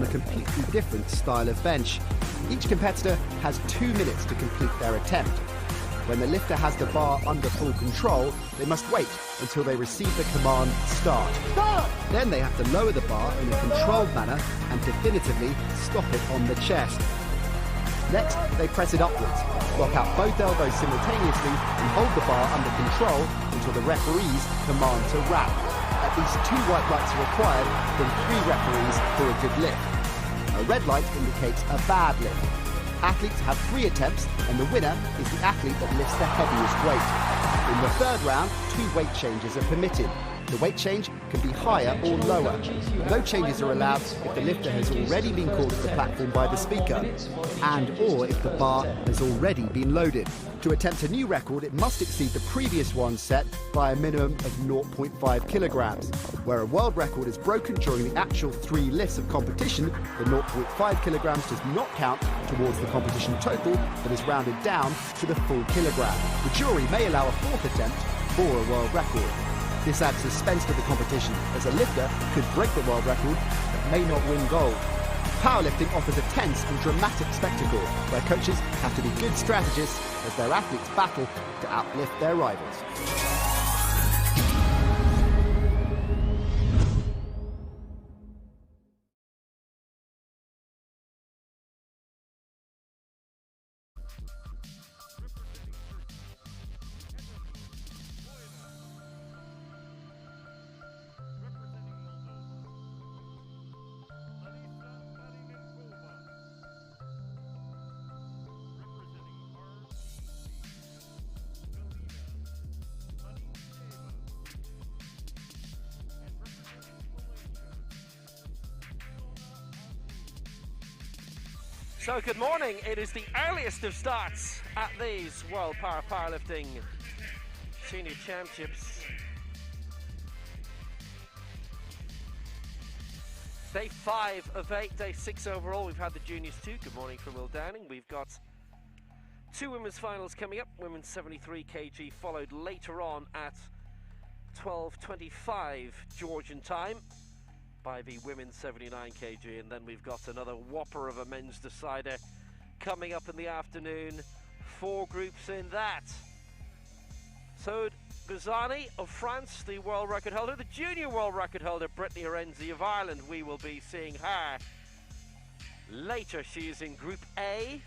a completely different style of bench. Each competitor has 2 minutes to complete their attempt. When the lifter has the bar under full control, they must wait until they receive the command start. Then they have to lower the bar in a controlled manner and definitively stop it on the chest. Next, they press it upwards, block out both elbows simultaneously and hold the bar under control until the referee's command to wrap. At least 2 white lights are required from 3 referees for a good lift. A red light indicates a bad lift. Athletes have 3 attempts, and the winner is the athlete that lifts the heaviest weight. In the 3rd round, 2 weight changes are permitted. The weight change can be higher or lower. No changes are allowed if the lifter has already been called to the platform by the speaker, and or if the bar has already been loaded. To attempt a new record, it must exceed the previous one set by a minimum of 0.5 kilograms. Where a world record is broken during the actual 3 lifts of competition, the 0.5 kilograms does not count towards the competition total, but is rounded down to the full kilogram. The jury may allow a 4th attempt for a world record. This adds suspense to the competition, as a lifter could break the world record but may not win gold. Powerlifting offers a tense and dramatic spectacle where coaches have to be good strategists as their athletes battle to outlift their rivals. So good morning, it is the earliest of starts at these World Powerlifting Senior Championships. Day 5 of 8, day 6 overall. We've had the juniors too. Good morning from Will Downing. We've got 2 women's finals coming up. Women's 73 kg followed later on at 12:25 Georgian time by the women's 79 kg, and then we've got another whopper of a men's decider coming up in the afternoon. 4 groups in that. So Gazani of France, the world record holder, the junior world record holder Brittany Arenzi of Ireland. We will be seeing her later. She is in Group A.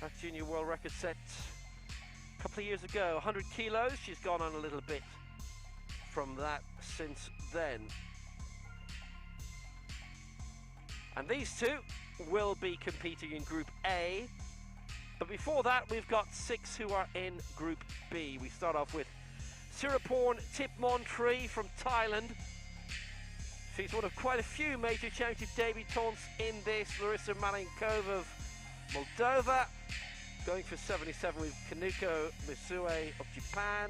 That junior world record set a couple of years ago, 100 kilos. She's gone on a little bit from that since then. And these 2 will be competing in Group A. But before that, we've got 6 who are in Group B. We start off with Siraporn Tipmontri from Thailand. She's one of quite a few major championship debutants in this. Larissa Malenkova of Moldova. Going for 77 with Kanuko Misue of Japan.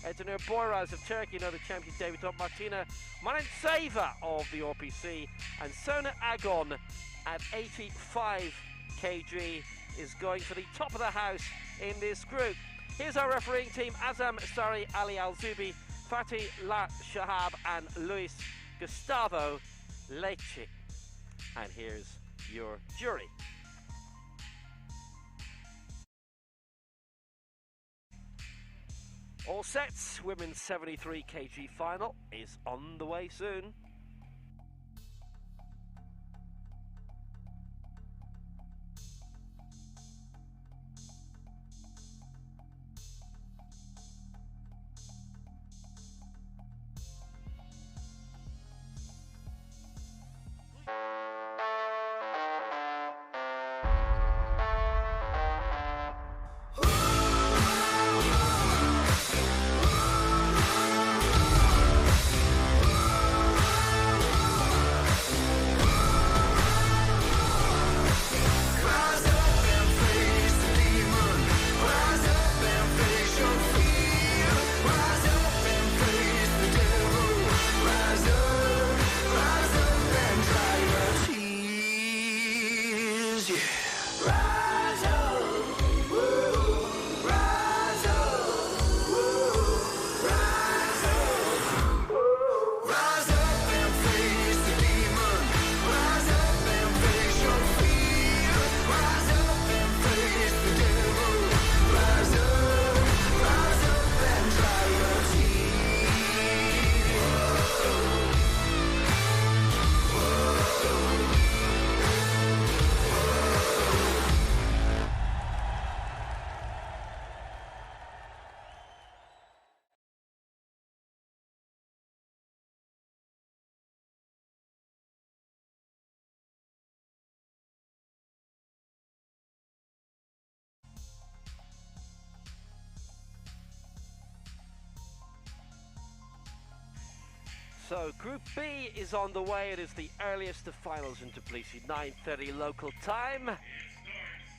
Edinur Boyraz of Turkey, another champion debutant. Martina Manentseva of the RPC. And Sona Agon at 85 kg is going for the top of the house in this group. Here's our refereeing team: Azam Sari, Ali Al-Zubi, Fatih La Shahab and Luis Gustavo Leche. And here's your jury. All sets, women's 73 kg final is on the way soon. So Group B is on the way. It is the earliest of finals in Tbilisi, 9:30 local time. It starts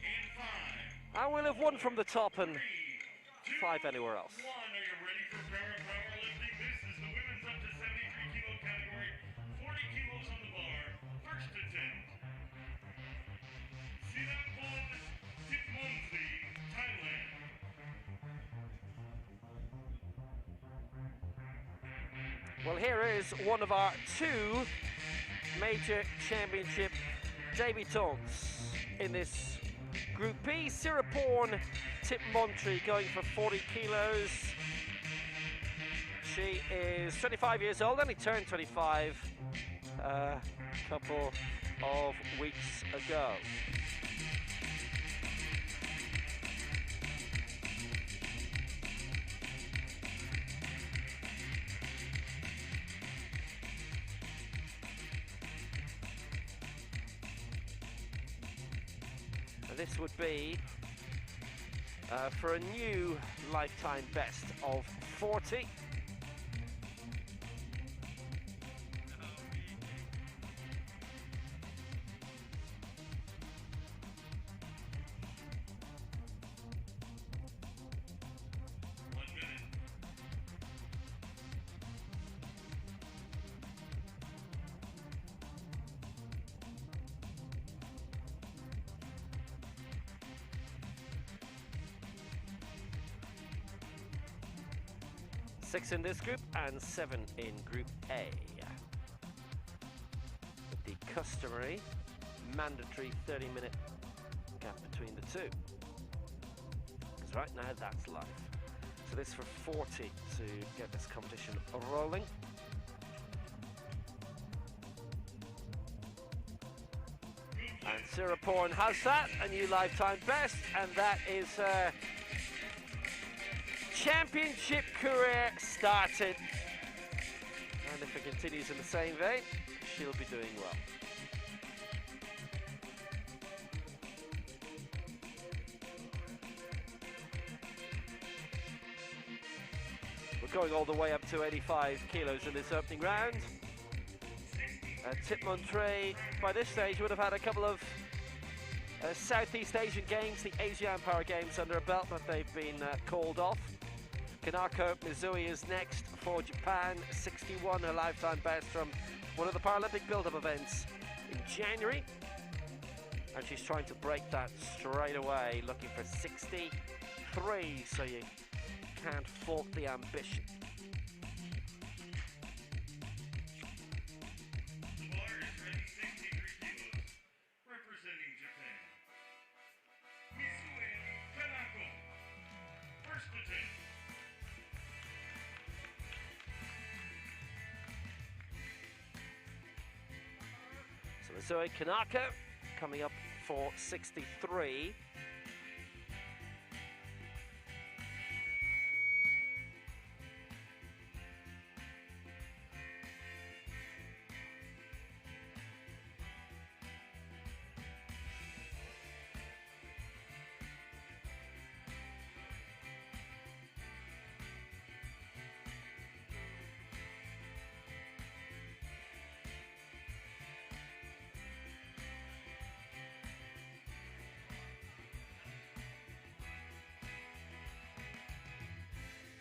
in 5. And we'll have one from the top and 5 anywhere else. 1. Are you ready for Powerlifting? This is the women's up to 73 kilo category. 40 kilos on the bar. First attempt. Sirapon Tbilisi, Thailand. Well, here is one of our 2 major championship debutants in this Group B. Sirapon Tbilisi going for 40 kilos. She is 25 years old, only turned 25 a couple of weeks ago. This would be for a new lifetime best of 40. Six in this group and 7 in Group A. With the customary mandatory 30-minute gap between the two. Because right now that's live. So this for 40 to get this competition rolling. And Sirapon has that, a new lifetime best, and that is championship career started, and if it continues in the same vein, she'll be doing well. We're going all the way up to 85 kilos in this opening round. Tbilisi by this stage would have had a couple of Southeast Asian Games, the Asian Power Games under a belt, but they've been called off. Kanako Mizui is next for Japan, 61, her lifetime best from one of the Paralympic build-up events in January. And she's trying to break that straight away, looking for 63, so you can't fault the ambition. The bar is ready, 63 kilos, representing Japan. Mizui Kanako. First attempt. So Mizui Kanako coming up for 63.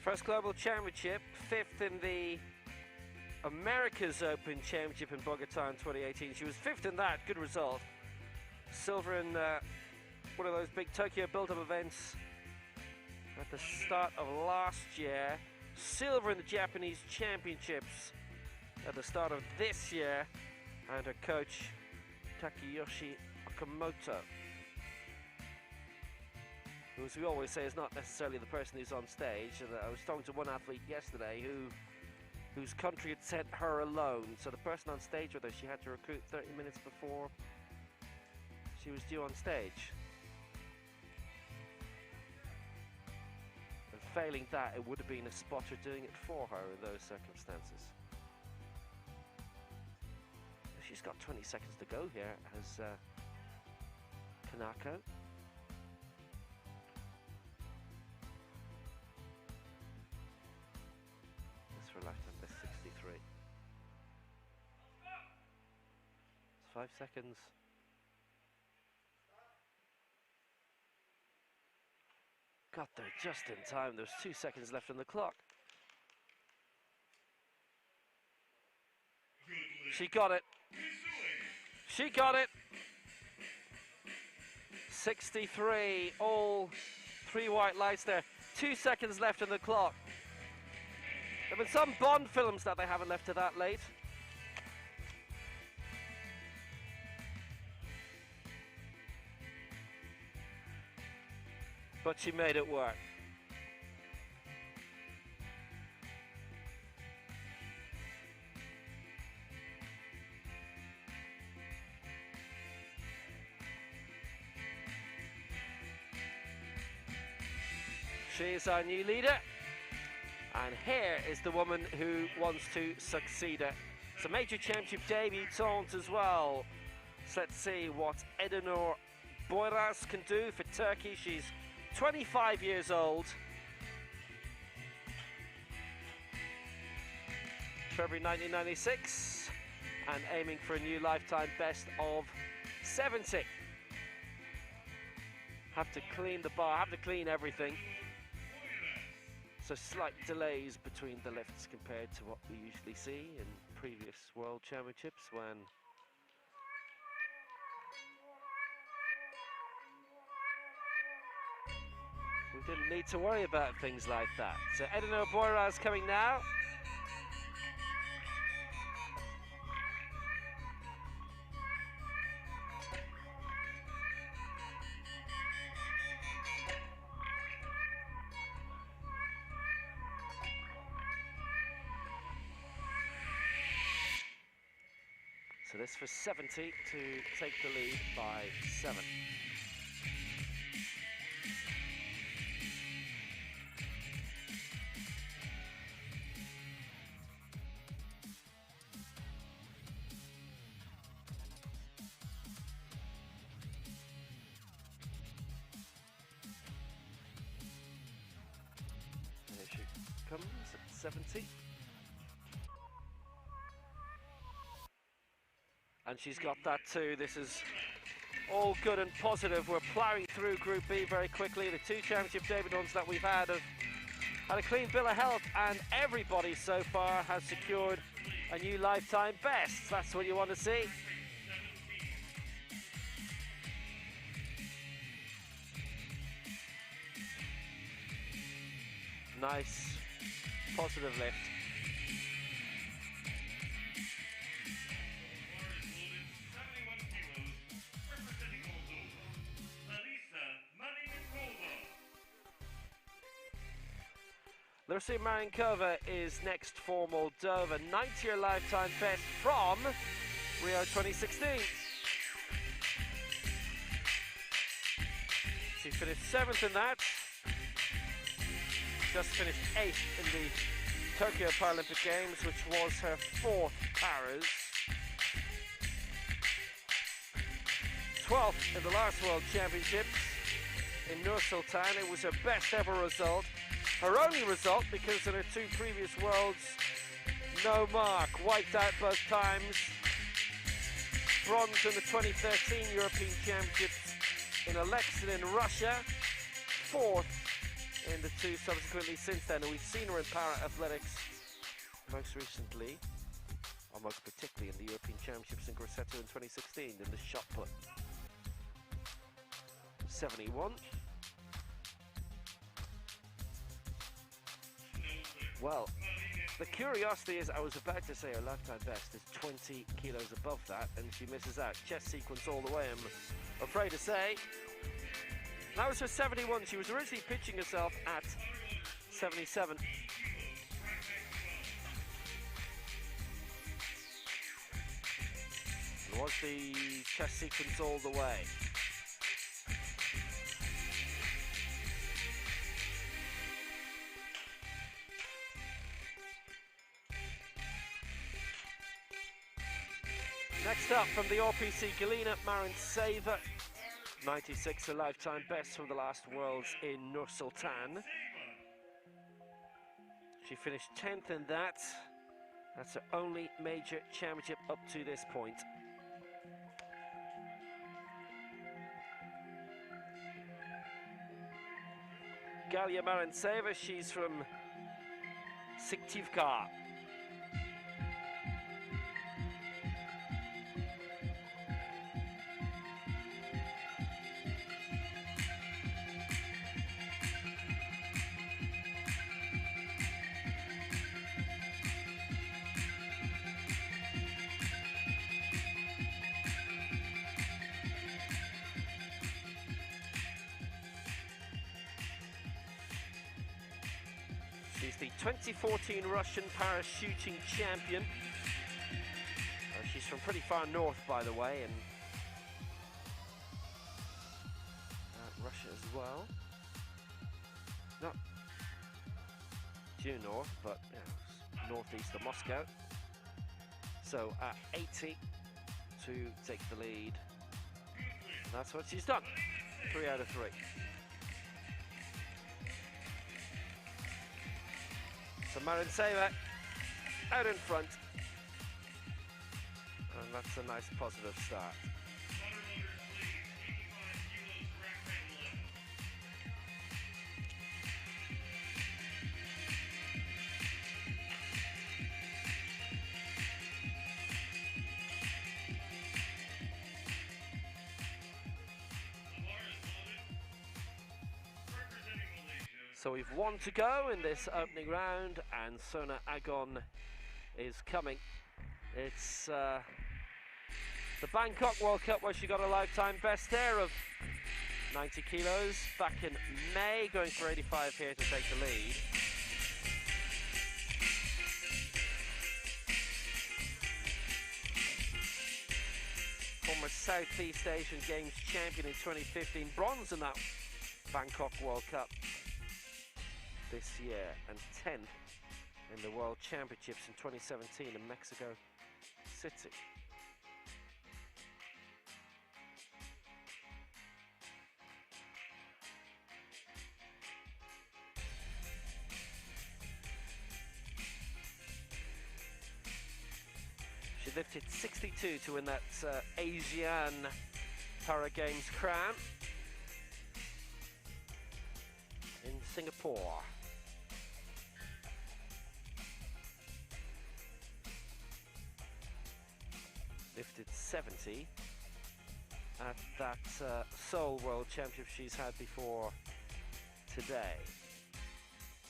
First Global Championship, 5th in the America's Open Championship in Bogota in 2018. She was 5th in that, good result. Silver in one of those big Tokyo build-up events at the start of last year. Silver in the Japanese Championships at the start of this year. And her coach, Takeyoshi Okamoto, who, as we always say, is not necessarily the person who's on stage. And I was talking to one athlete yesterday whose country had sent her alone. So the person on stage with her, she had to recruit 30 minutes before she was due on stage. And failing that, it would have been a spotter doing it for her in those circumstances. She's got 20 seconds to go here as Kanako. This for a lifetime best 63. 5 seconds. Got there just in time. There's 2 seconds left on the clock. She got it. She got it. 63, all 3 white lights there. 2 seconds left on the clock. There have been some Bond films that they haven't left it that late. But she made it work. She is our new leader, and here is the woman who wants to succeed her. It's a major championship debutante as well. So let's see what Edenur Boyraz can do for Turkey. She's 25 years old. February 1996, and aiming for a new lifetime best of 70. Have to clean the bar, have to clean everything. So slight delays between the lifts compared to what we usually see in previous World Championships, when we didn't need to worry about things like that. So Edenur Boyraz coming now. So this for 70 to take the lead by 7. There she comes at 70. And she's got that too. This is all good and positive. We're ploughing through Group B very quickly. The 2 championship debutants that we've had have had a clean bill of health, and everybody so far has secured a new lifetime best. That's what you want to see. Nice, positive lift. Larissa Marinkova is next for Moldova. 90-year lifetime best from Rio 2016. She finished 7th in that. Just finished 8th in the Tokyo Paralympic Games, which was her 4th Paris. 12th in the last World Championships in Nur-Sultan. It was her best ever result. Her only result, because in her 2 previous Worlds, no mark, wiped out both times. Bronze in the 2013 European Championships in Aleksandr in Russia. 4th in the 2 subsequently since then. And we've seen her in para-athletics most recently, or most particularly in the European Championships in Grosseto in 2016 in the shot put. 71. Well, the curiosity is, I was about to say her lifetime best is 20 kilos above that, and she misses out. Chest sequence all the way, I'm afraid to say. That was her 71. She was originally pitching herself at 77. It was the chest sequence all the way. Next up from the RPC Galina Marintseva, 96, a lifetime best from the last Worlds in Nur-Sultan. She finished 10th in that. That's her only major championship up to this point. Galia Marantseva, she's from Syktyvkar. She's the 2014 Russian parachuting champion. She's from pretty far north, by the way, and Russia as well. Not due north, but northeast of Moscow. So at 80 to take the lead. And that's what she's done. 3 out of 3. So Marantseva out in front, and that's a nice positive start. So we've 1 to go in this opening round, and Sona Agon is coming. It's the Bangkok World Cup where she got a lifetime best there of 90 kilos back in May, going for 85 here to take the lead. Former Southeast Asian Games champion in 2015, bronze in that Bangkok World Cup this year, and 10th in the World Championships in 2017 in Mexico City. She lifted 62 to win that Asian Para Games crown in Singapore. Lifted 70 at that Seoul World Championship she's had before today.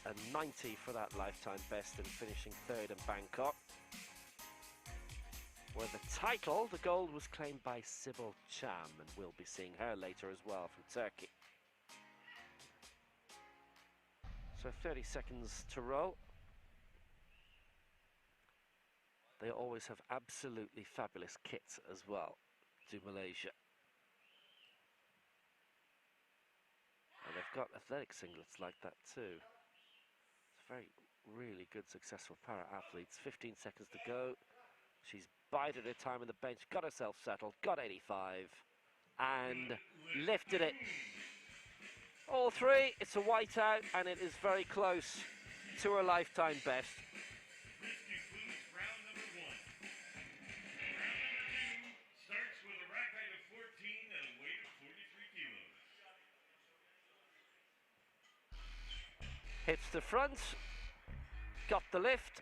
And 90 for that lifetime best, and finishing 3rd in Bangkok, where the title, the gold, was claimed by Sybil Cham, and we'll be seeing her later as well from Turkey. So 30 seconds to roll. They always have absolutely fabulous kits as well, to Malaysia. And they've got athletic singlets like that too. It's very, really good, successful para-athletes. 15 seconds to go. She's bided her time on the bench, got herself settled, got 85, and lifted it. All 3, it's a whiteout, and it is very close to her lifetime best. Hits the front, got the lift.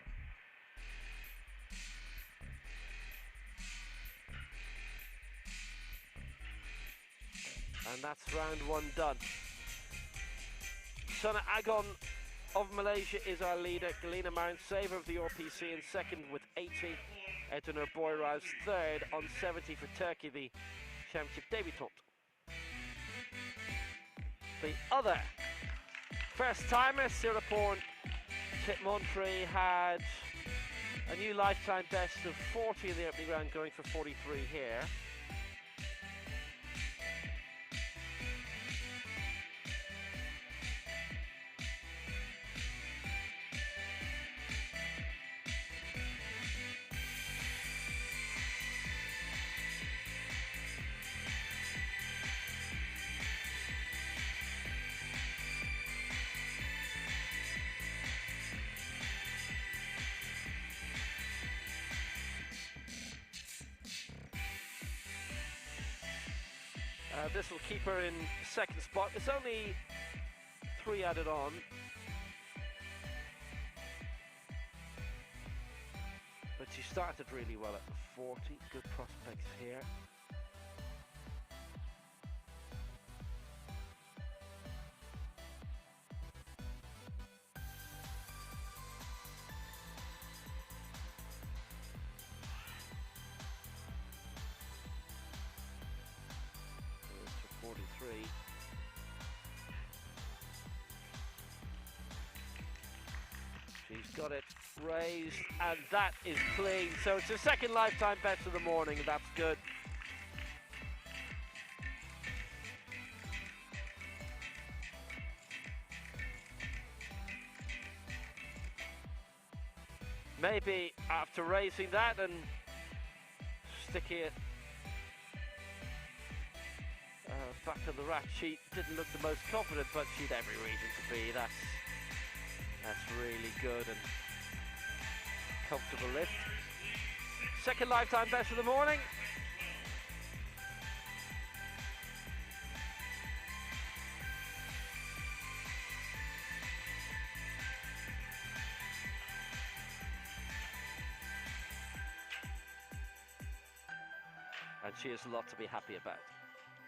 And that's round 1 done. Sona Agon of Malaysia is our leader. Galina Marantseva of the RPC in 2nd with 80. Edina Boyraz 3rd on 70 for Turkey, the championship debutante. The other first-timer, Siraporn Titmontri, had a new lifetime best of 40 in the opening round, going for 43 here. This will keep her in 2nd spot. It's only 3 added on. But she started really well at 40. Good prospects here. Goes to 43. She's got it raised, and that is clean. So it's her second lifetime best of the morning, and that's good. Maybe after raising that and sticking it back on the rack, she didn't look the most confident, but she'd every reason to be. That's really good and comfortable lift. Second lifetime best of the morning. And she has a lot to be happy about,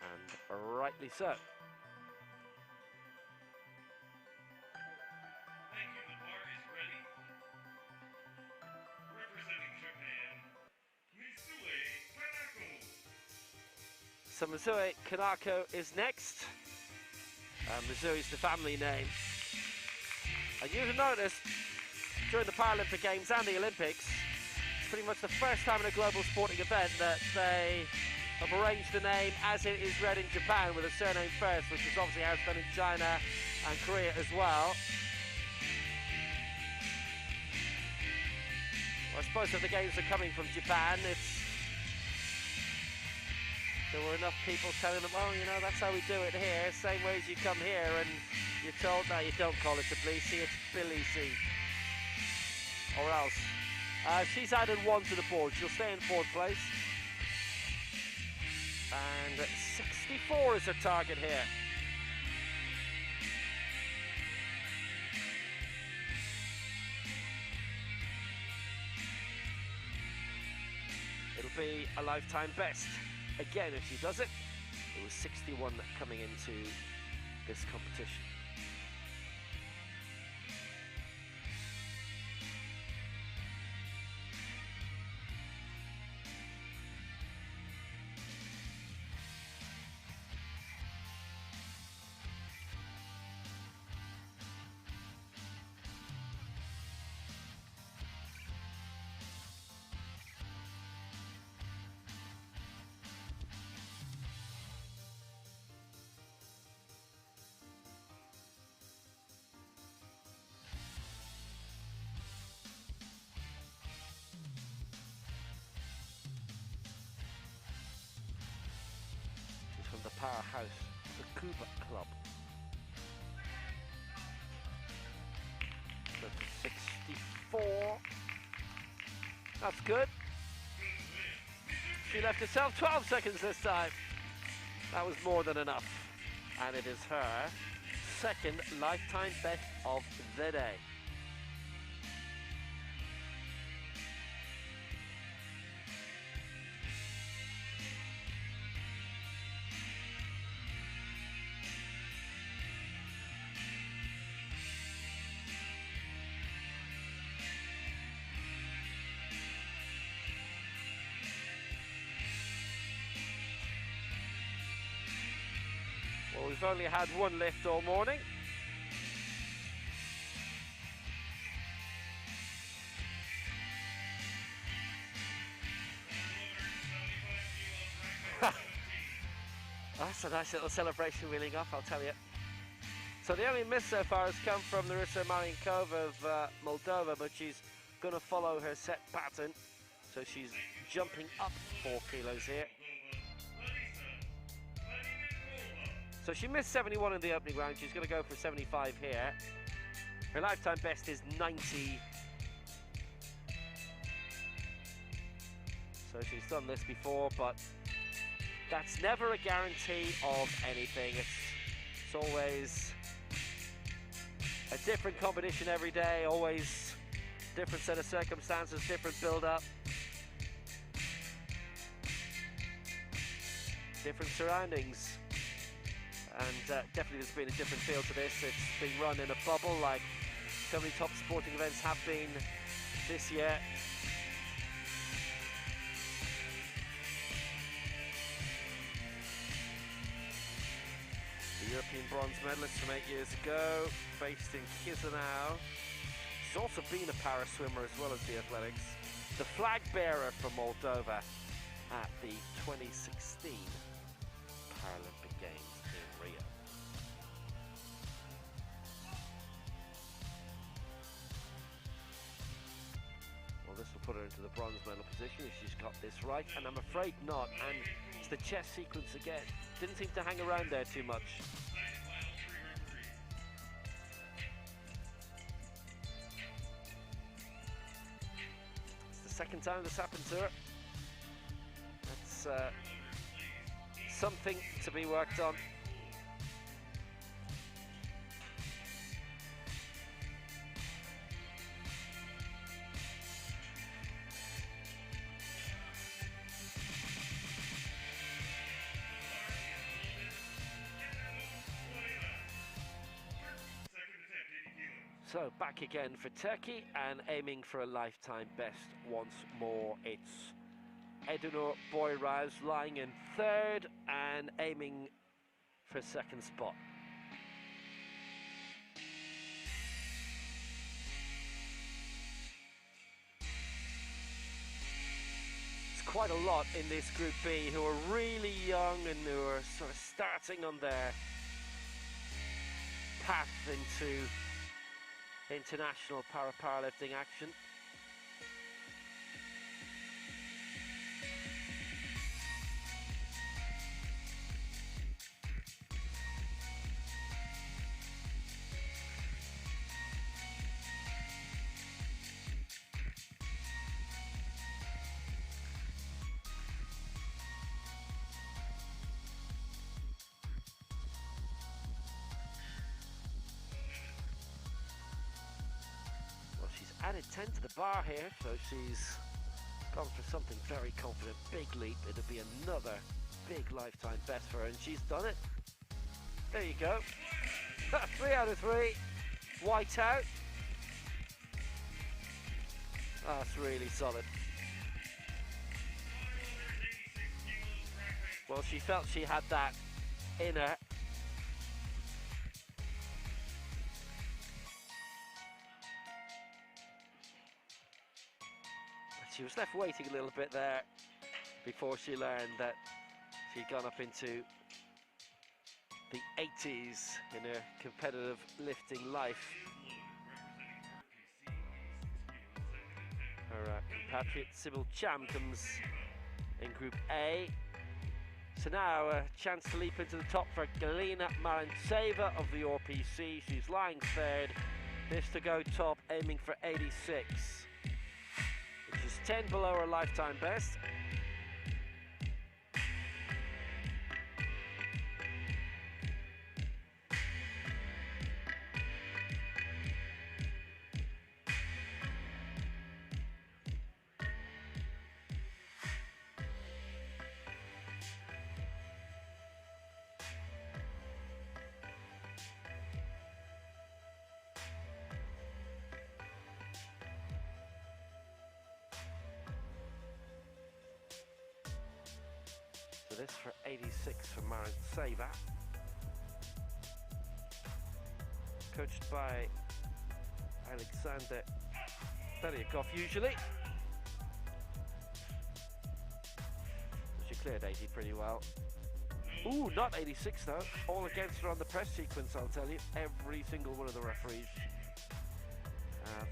and rightly so. So Misui Kanako is next. Misui's the family name. And you'll notice during the Paralympic Games and the Olympics, it's pretty much the first time in a global sporting event that they have arranged the name as it is read in Japan with a surname first, which is obviously how it's done in China and Korea as well. I suppose that the games are coming from Japan. There were enough people telling them, oh, you know, that's how we do it here, same way as you come here, and you're told, no, you don't call it Tbilisi, it's Tbilisi. Or else. She's added 1 to the board. She'll stay in 4th place. And 64 is her target here. It'll be a lifetime best. Again, if she does it, it was 61 coming into this competition. From the powerhouse, the Kuba Club. So 64. That's good. She left herself 12 seconds this time. That was more than enough. And it is her second lifetime best of the day. Well, we've only had 1 lift all morning. That's a nice little celebration wheeling off, I'll tell you. So the only miss so far has come from Larissa Marienkova of Moldova, but she's going to follow her set pattern. So she's jumping up 4 kilos here. So she missed 71 in the opening round. She's going to go for 75 here. Her lifetime best is 90. So she's done this before, but that's never a guarantee of anything. It's always A different competition every day, always different set of circumstances, different build-up, different surroundings, and definitely there's been a different feel to this. It's been run in a bubble like so many top sporting events have been this year. The European bronze medalist from 8 years ago, based in Chisinau. She's also been a para swimmer as well as the athletics. The flag bearer for Moldova at the 2016 Paralympic Games in Rio. Well, this will put her into the bronze medal position if she's got this right, and I'm afraid not. And it's the chest sequence again. Didn't seem to hang around there too much. It's the second time this happened to her. That's something to be worked on. So back again for Turkey and aiming for a lifetime best once more. It's Edunur Boyraz lying in third and aiming for second spot. It's quite a lot in this Group B who are really young and who are sort of starting on their path into international para-powerlifting action. Added 10 to the bar here, so she's gone for something very confident. Big leap, it'll be another big lifetime best for her, and she's done it. There you go. 3 out of 3. White out. Oh, that's really solid. Well, she felt she had that in her. She was left waiting a little bit there before she learned that she'd gone up into the 80s in her competitive lifting life. Her compatriot Sybil Cham comes in Group A. So now a chance to leap into the top for Galina Marantseva of the RPC. She's lying third. This to go top, aiming for 86. Which is 10 below her lifetime best. So this for 86 for Marantseva. Coached by Alexander Belyakov usually. She cleared 80 pretty well. Ooh, not 86 though. All against her on the press sequence, I'll tell you. Every single one of the referees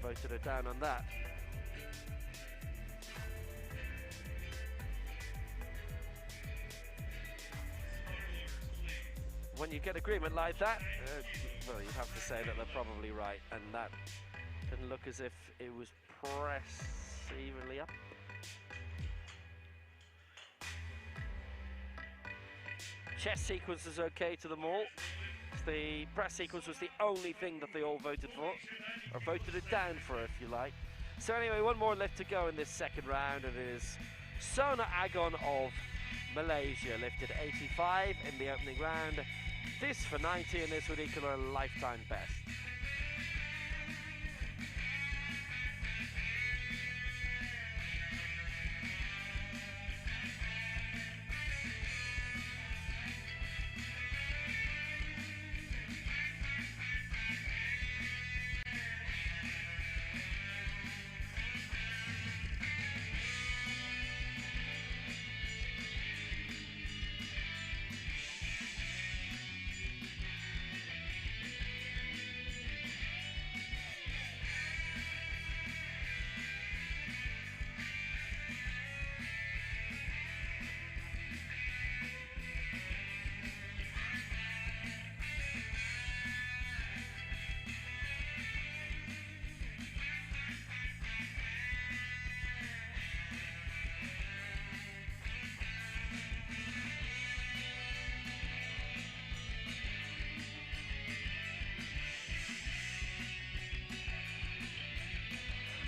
voted her down on that. When you get agreement like that, well, you'd have to say that they're probably right, and that didn't look as if it was pressed evenly up. Chest sequence is okay to them all. The press sequence was the only thing that they all voted for, or voted it down for, if you like. So anyway, one more left to go in this second round, and it is Sona Agon of Malaysia, lifted 85 in the opening round. This for 90, and this would equal a lifetime best.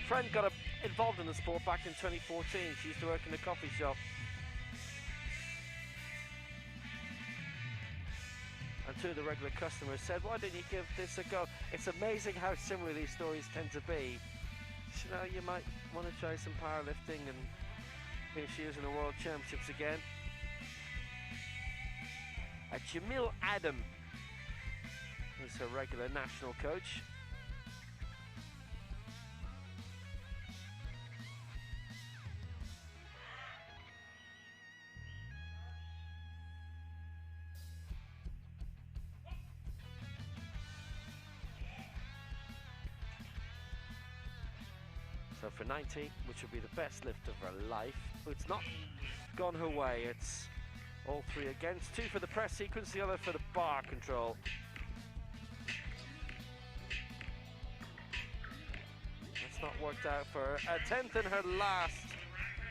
Friend got involved in the sport back in 2014. She used to work in a coffee shop. And two of the regular customers said, why didn't you give this a go? It's amazing how similar these stories tend to be. You know, you might want to try some powerlifting, and here she is in the World Championships again. Jamil Adam is her regular national coach. So for 90, which would be the best lift of her life, it's not gone her way. It's all three against. Two for the press sequence, the other for the bar control. That's not worked out for her. A 10th in her last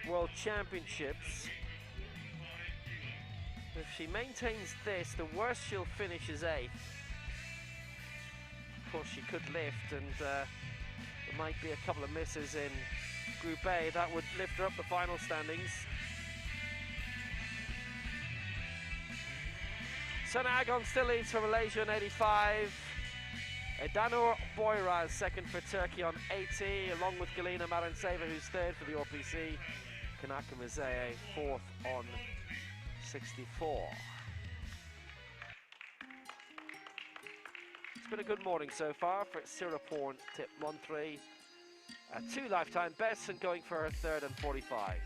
World Championships. If she maintains this, the worst she'll finish is 8th. Of course, she could lift, and there might be a couple of misses in Group A. That would lift her up the final standings. Sona Agon still leads for Malaysia on 85. Edanur Boyraz second for Turkey on 80, along with Galina Maranseva, who's third for the OPC. Kanaka Mizeye fourth on 64. It's been a good morning so far for Siraporn Tip Montre. 2 lifetime bests and going for her third and 45.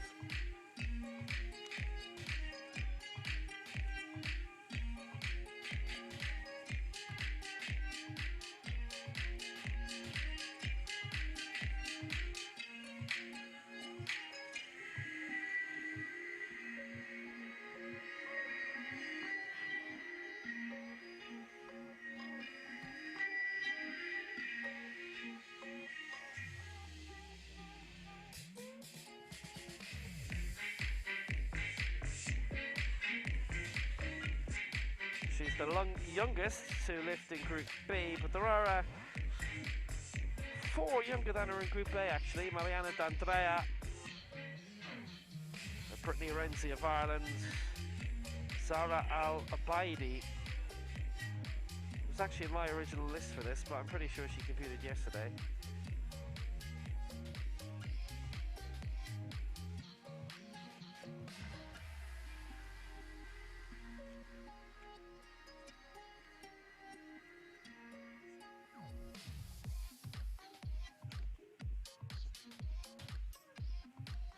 She's the youngest to lift in Group B, but there are 4 younger than her in Group A actually. Mariana D'Andrea, Brittany Renzi of Ireland, Zara Al-Abaidi. It was actually in my original list for this, but I'm pretty sure she competed yesterday.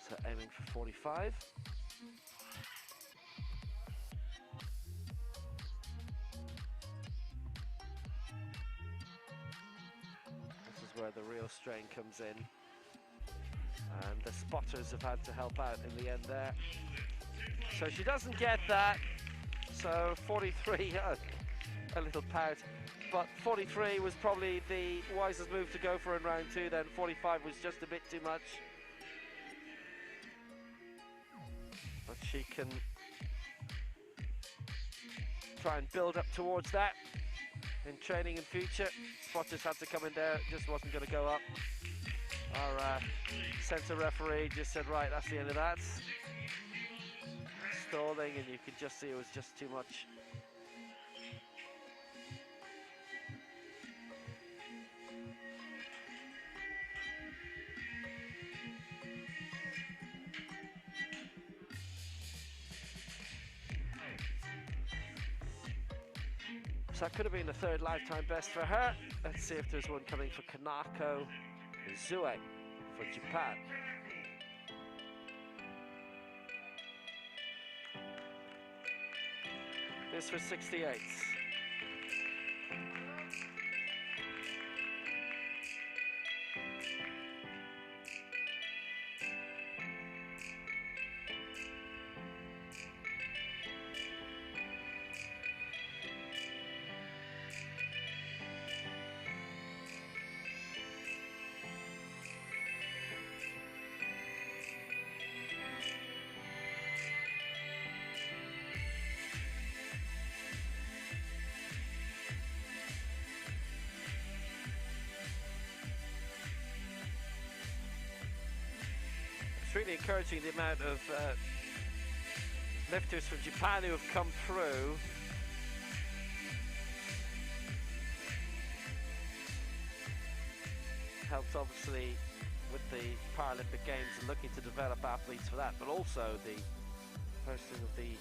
So aiming for 45. This is where the real strain comes in. And the spotters have had to help out in the end there. So she doesn't get that. So 43, a little pout. But 43 was probably the wisest move to go for in round 2. Then 45 was just a bit too much. But she can try and build up towards that. in training in future. Spotters had to come in there, just wasn't going to go up. Our centre referee just said, right, that's the end of that. Stalling, and you could just see it was just too much. So that could have been the third lifetime best for her. Let's see if there's one coming for Kanako Zue for Japan. This for 68. It's really encouraging the amount of lifters from Japan who have come through. Helps obviously with the Paralympic Games and looking to develop athletes for that, but also the hosting of the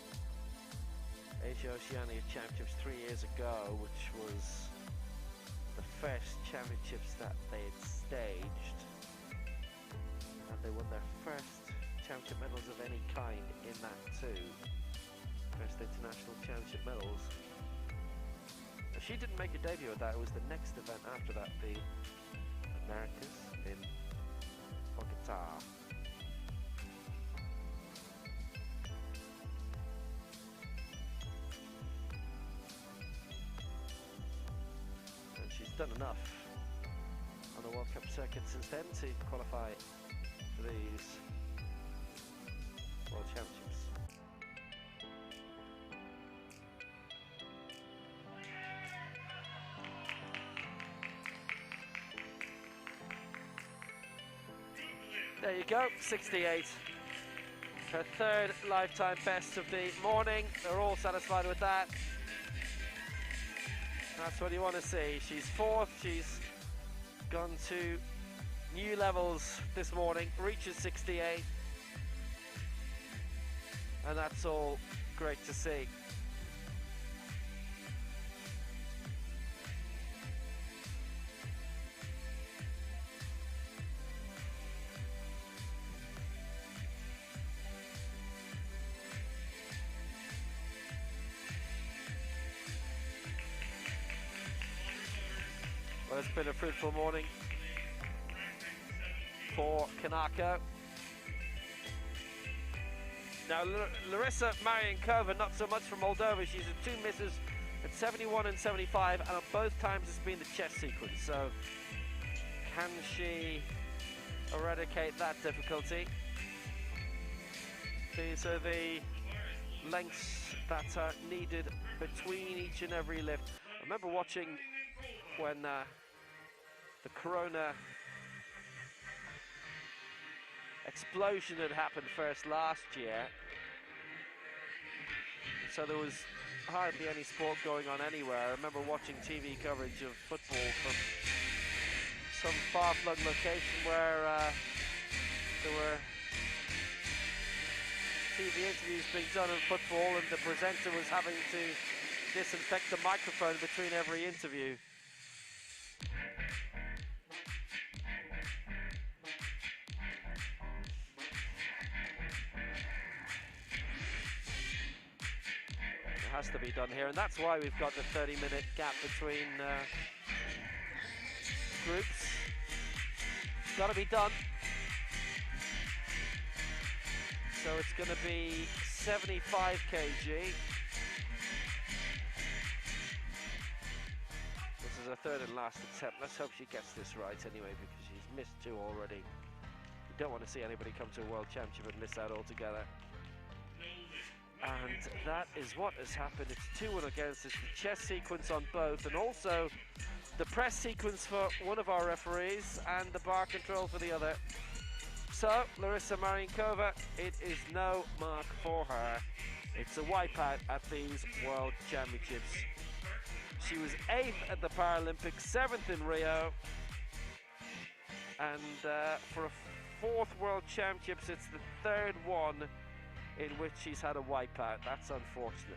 Asia Oceania Championships 3 years ago, which was the first championships that they had staged. And they won their first championship medals of any kind in that too. First international championship medals. Now, she didn't make a debut at that, it was the next event after that, the Americas in Bogota. And she's done enough on the World Cup circuit since then to qualify for these World Championships. There you go, 68. Her third lifetime best of the morning. They're all satisfied with that. That's what you want to see. She's fourth, she's gone to new levels this morning, reaches 68. And that's all great to see. Well, it's been a fruitful morning for Kanako. Now, Larissa Marienkova, not so much from Moldova. She's at 2 misses at 71 and 75, and on both times it's been the chest sequence. So, can she eradicate that difficulty? These are the lengths that are needed between each and every lift. I remember watching when the Corona explosion had happened first last year, so there was hardly any sport going on anywhere. I remember watching TV coverage of football from some far-flung location where there were TV interviews being done in football, and the presenter was having to disinfect the microphone between every interview. Has to be done here, and that's why we've got the 30-minute gap between groups. It's got to be done. So it's going to be 75 kg. This is her third and last attempt. Let's hope she gets this right anyway, because she's missed 2 already. You don't want to see anybody come to a World Championship and miss out altogether. And that is what has happened. It's 2-1 against us. The chess sequence on both, and also the press sequence for one of our referees and the bar control for the other. So, Larissa Marienkova, it is no mark for her. It's a wipeout at these World Championships. She was 8th at the Paralympics, 7th in Rio. And for a 4th World Championships, it's the 3rd one in which she's had a wipeout. That's unfortunate.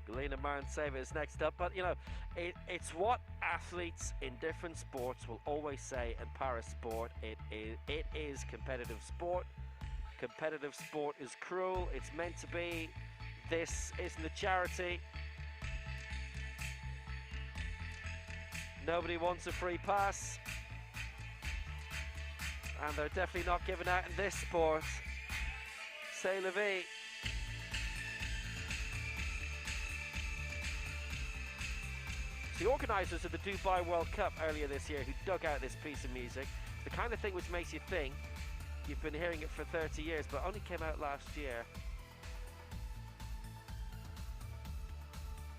Galina Marintseva is next up, but you know, it's what athletes in different sports will always say in para sport. It is competitive sport. Competitive sport is cruel. It's meant to be. This isn't a charity. Nobody wants a free pass, and they're definitely not giving out in this sport. C'est la vie. The organisers of the Dubai World Cup earlier this year, who dug out this piece of music, the kind of thing which makes you think you've been hearing it for 30 years, but only came out last year.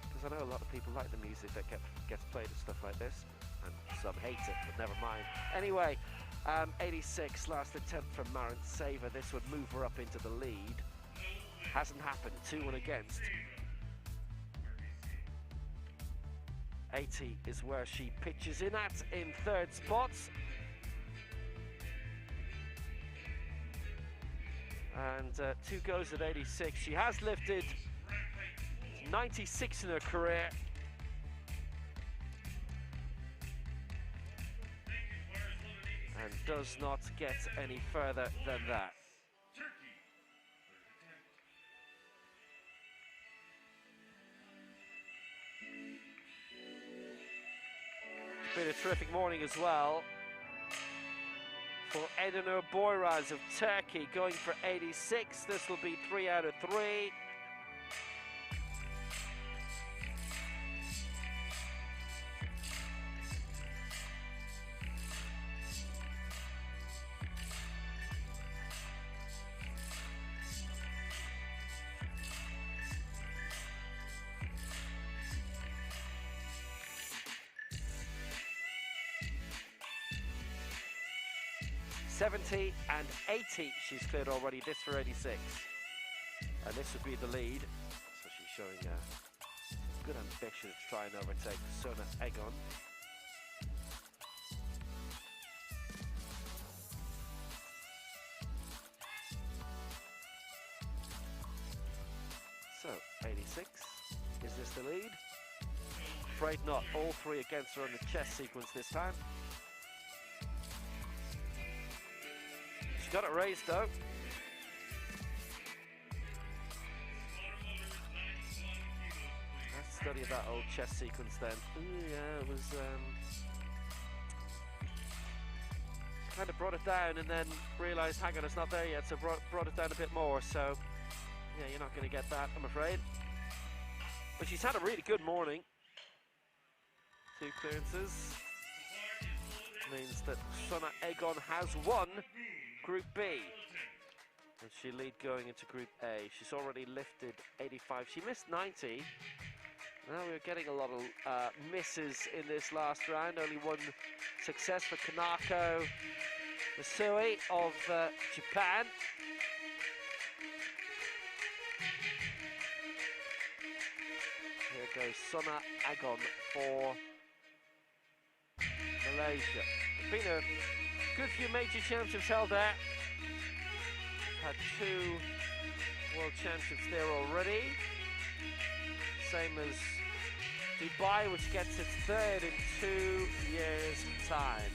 Because I know a lot of people like the music that gets played and stuff like this, and some hate it, but never mind. Anyway, 86, last attempt from Marintseva. This would move her up into the lead. Hasn't happened, 2-1 against. 80 is where she pitches in at in 3rd spot. And 2 goes at 86. She has lifted 96 in her career. And does not get any further than that. It's been a terrific morning as well for Edenur Boyraz of Turkey, going for 86. This will be 3 out of 3. .70 and 80 she's cleared already, this for 86. And this would be the lead. So she's showing good ambition to try and overtake Sona Egon. So, 86, is this the lead? Afraid not, all 3 against her on the chess sequence this time. Got it raised though. Let's study that old chess sequence then. Ooh, yeah, it was kind of brought it down and then realised, hang on, it's not there yet, so brought it down a bit more. So yeah, you're not going to get that, I'm afraid. But she's had a really good morning. 2 clearances means that Sona Egon has won Group B, and she lead going into Group A. She's already lifted 85. She missed 90. Now we're getting a lot of misses in this last round. Only 1 success for Kanako Masui of Japan. Here goes Sona Egon for Malaysia. It's been a good few major championships held there. Had 2 world championships there already. Same as Dubai, which gets its 3rd in 2 years' time.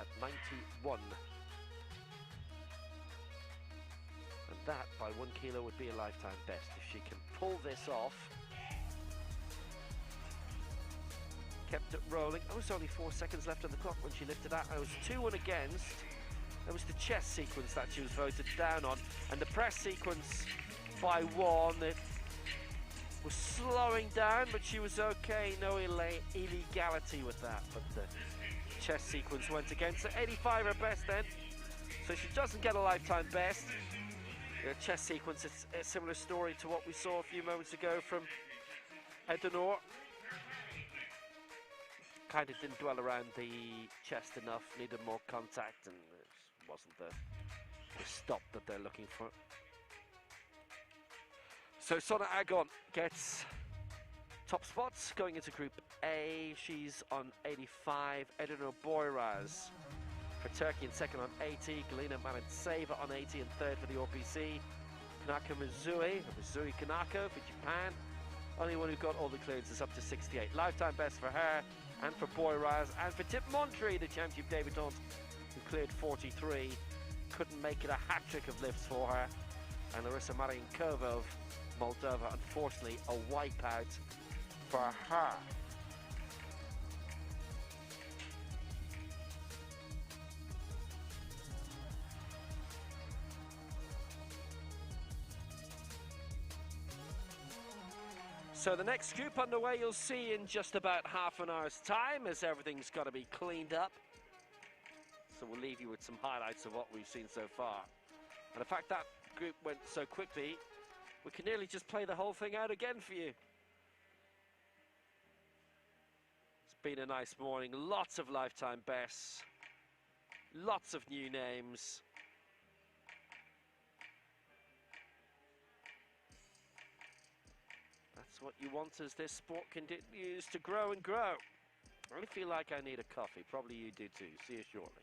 at 91. And that, by 1 kilo, would be a lifetime best if she can pull this off. Kept it rolling. Oh, it was only 4 seconds left on the clock when she lifted that. I was 2-1 against. It was the chest sequence that she was voted down on, and the press sequence by 1. It was slowing down, but she was okay. No illegality with that, but the chest sequence went against her. 85 her best then, so she doesn't get a lifetime best. The chest sequence is a similar story to what we saw a few moments ago from Edenor. Kind of didn't dwell around the chest enough, needed more contact, and it wasn't the stop that they're looking for. So Sona Agon gets top spots going into Group A. She's on 85. Edenor Boyraz for Turkey in second on 80. Galina Manitseva on 80 and third for the RPC. Kanako Mizui Kanako for Japan. Only one who got all the clearances up to 68. Lifetime best for her and for Boyraz and for Tip Montry, the championship debutante, who cleared 43. Couldn't make it a hat-trick of lifts for her. And Larissa Marienkova of Moldova, unfortunately, a wipeout for her. So the next group underway you'll see in just about half an hour's time, as everything's got to be cleaned up. So we'll leave you with some highlights of what we've seen so far. And the fact that group went so quickly, we can nearly just play the whole thing out again for you. It's been a nice morning, lots of lifetime bests, lots of new names. That's what you want as this sport continues to grow and grow. I really feel like I need a coffee, probably you do too. See you shortly.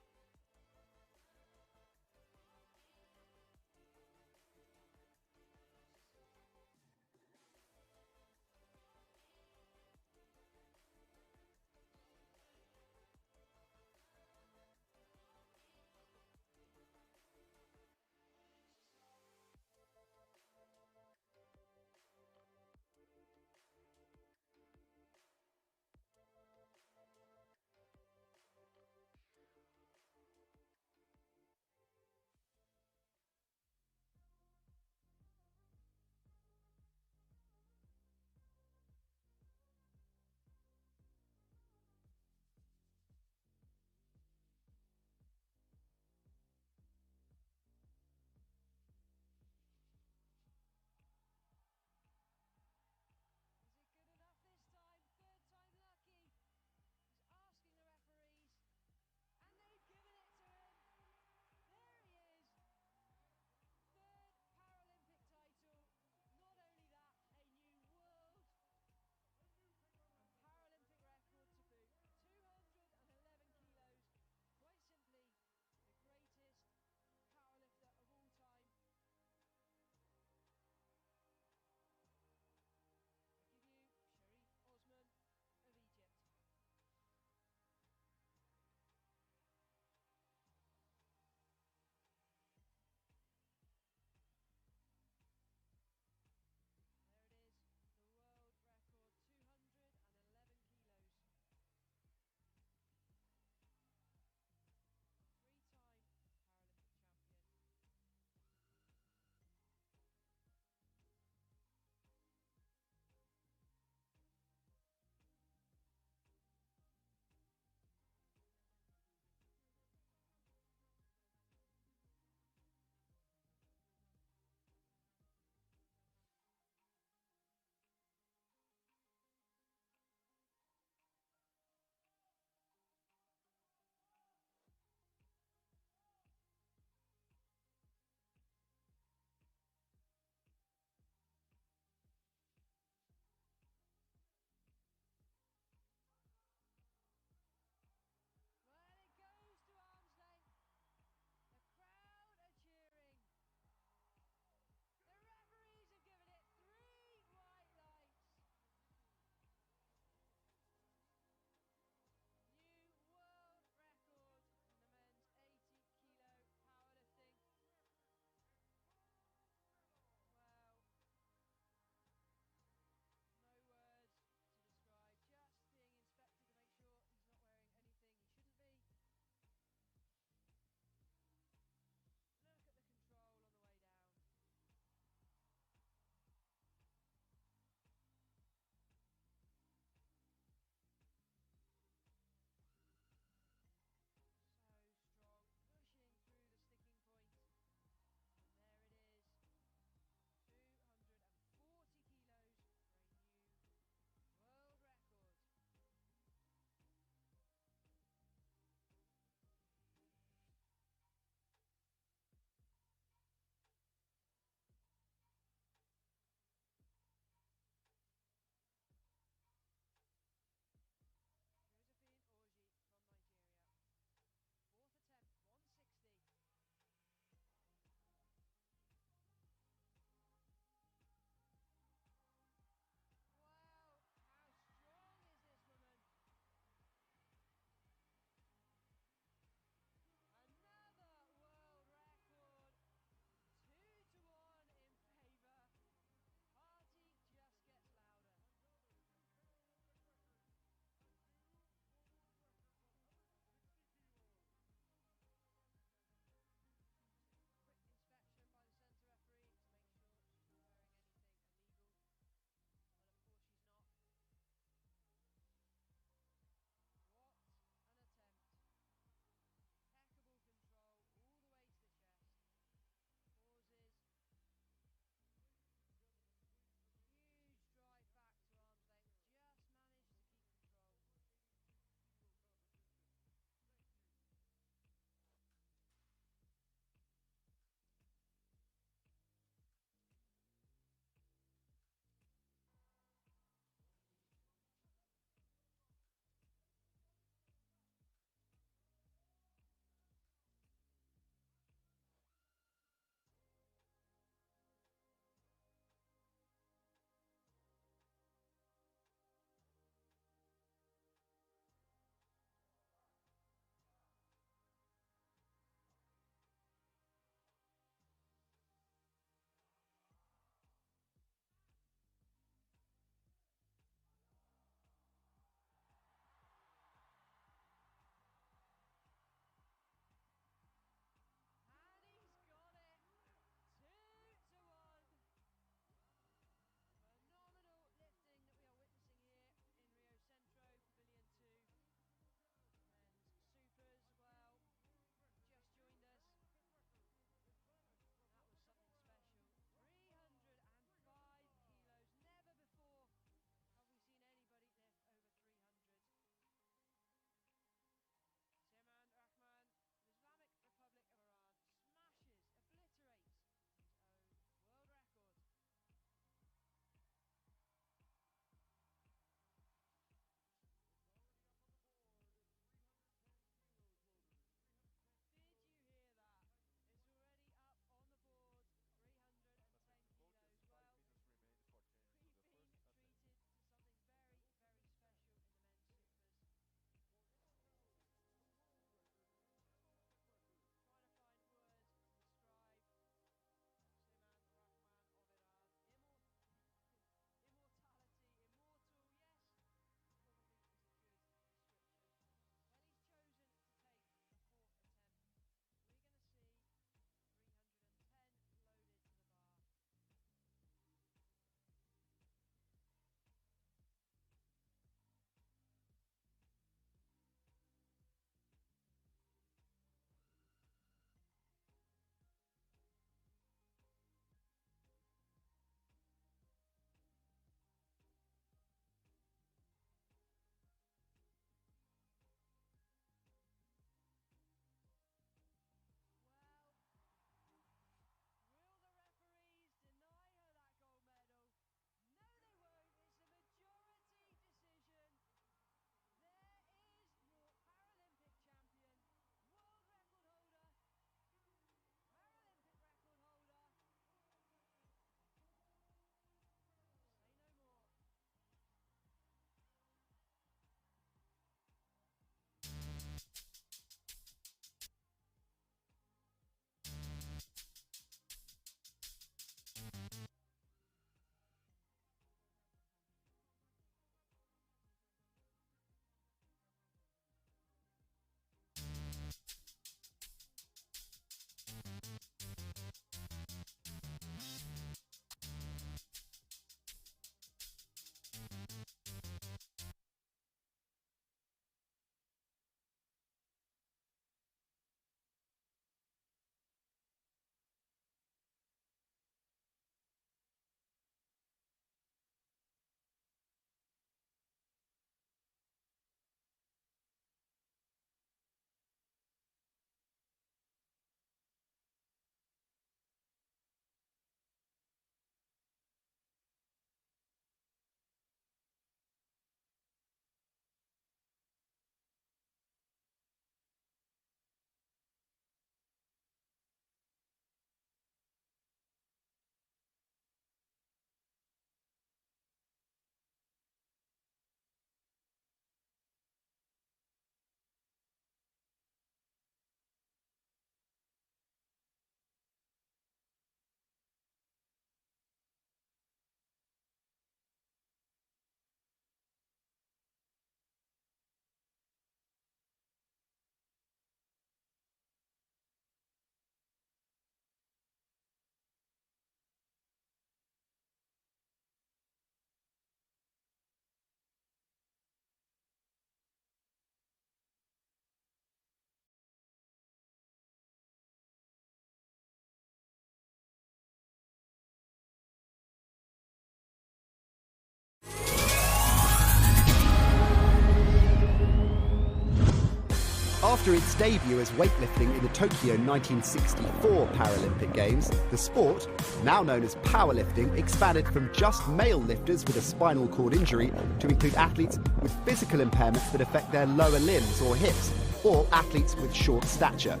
After its debut as weightlifting in the Tokyo 1964 Paralympic Games, the sport, now known as powerlifting, expanded from just male lifters with a spinal cord injury to include athletes with physical impairments that affect their lower limbs or hips, or athletes with short stature.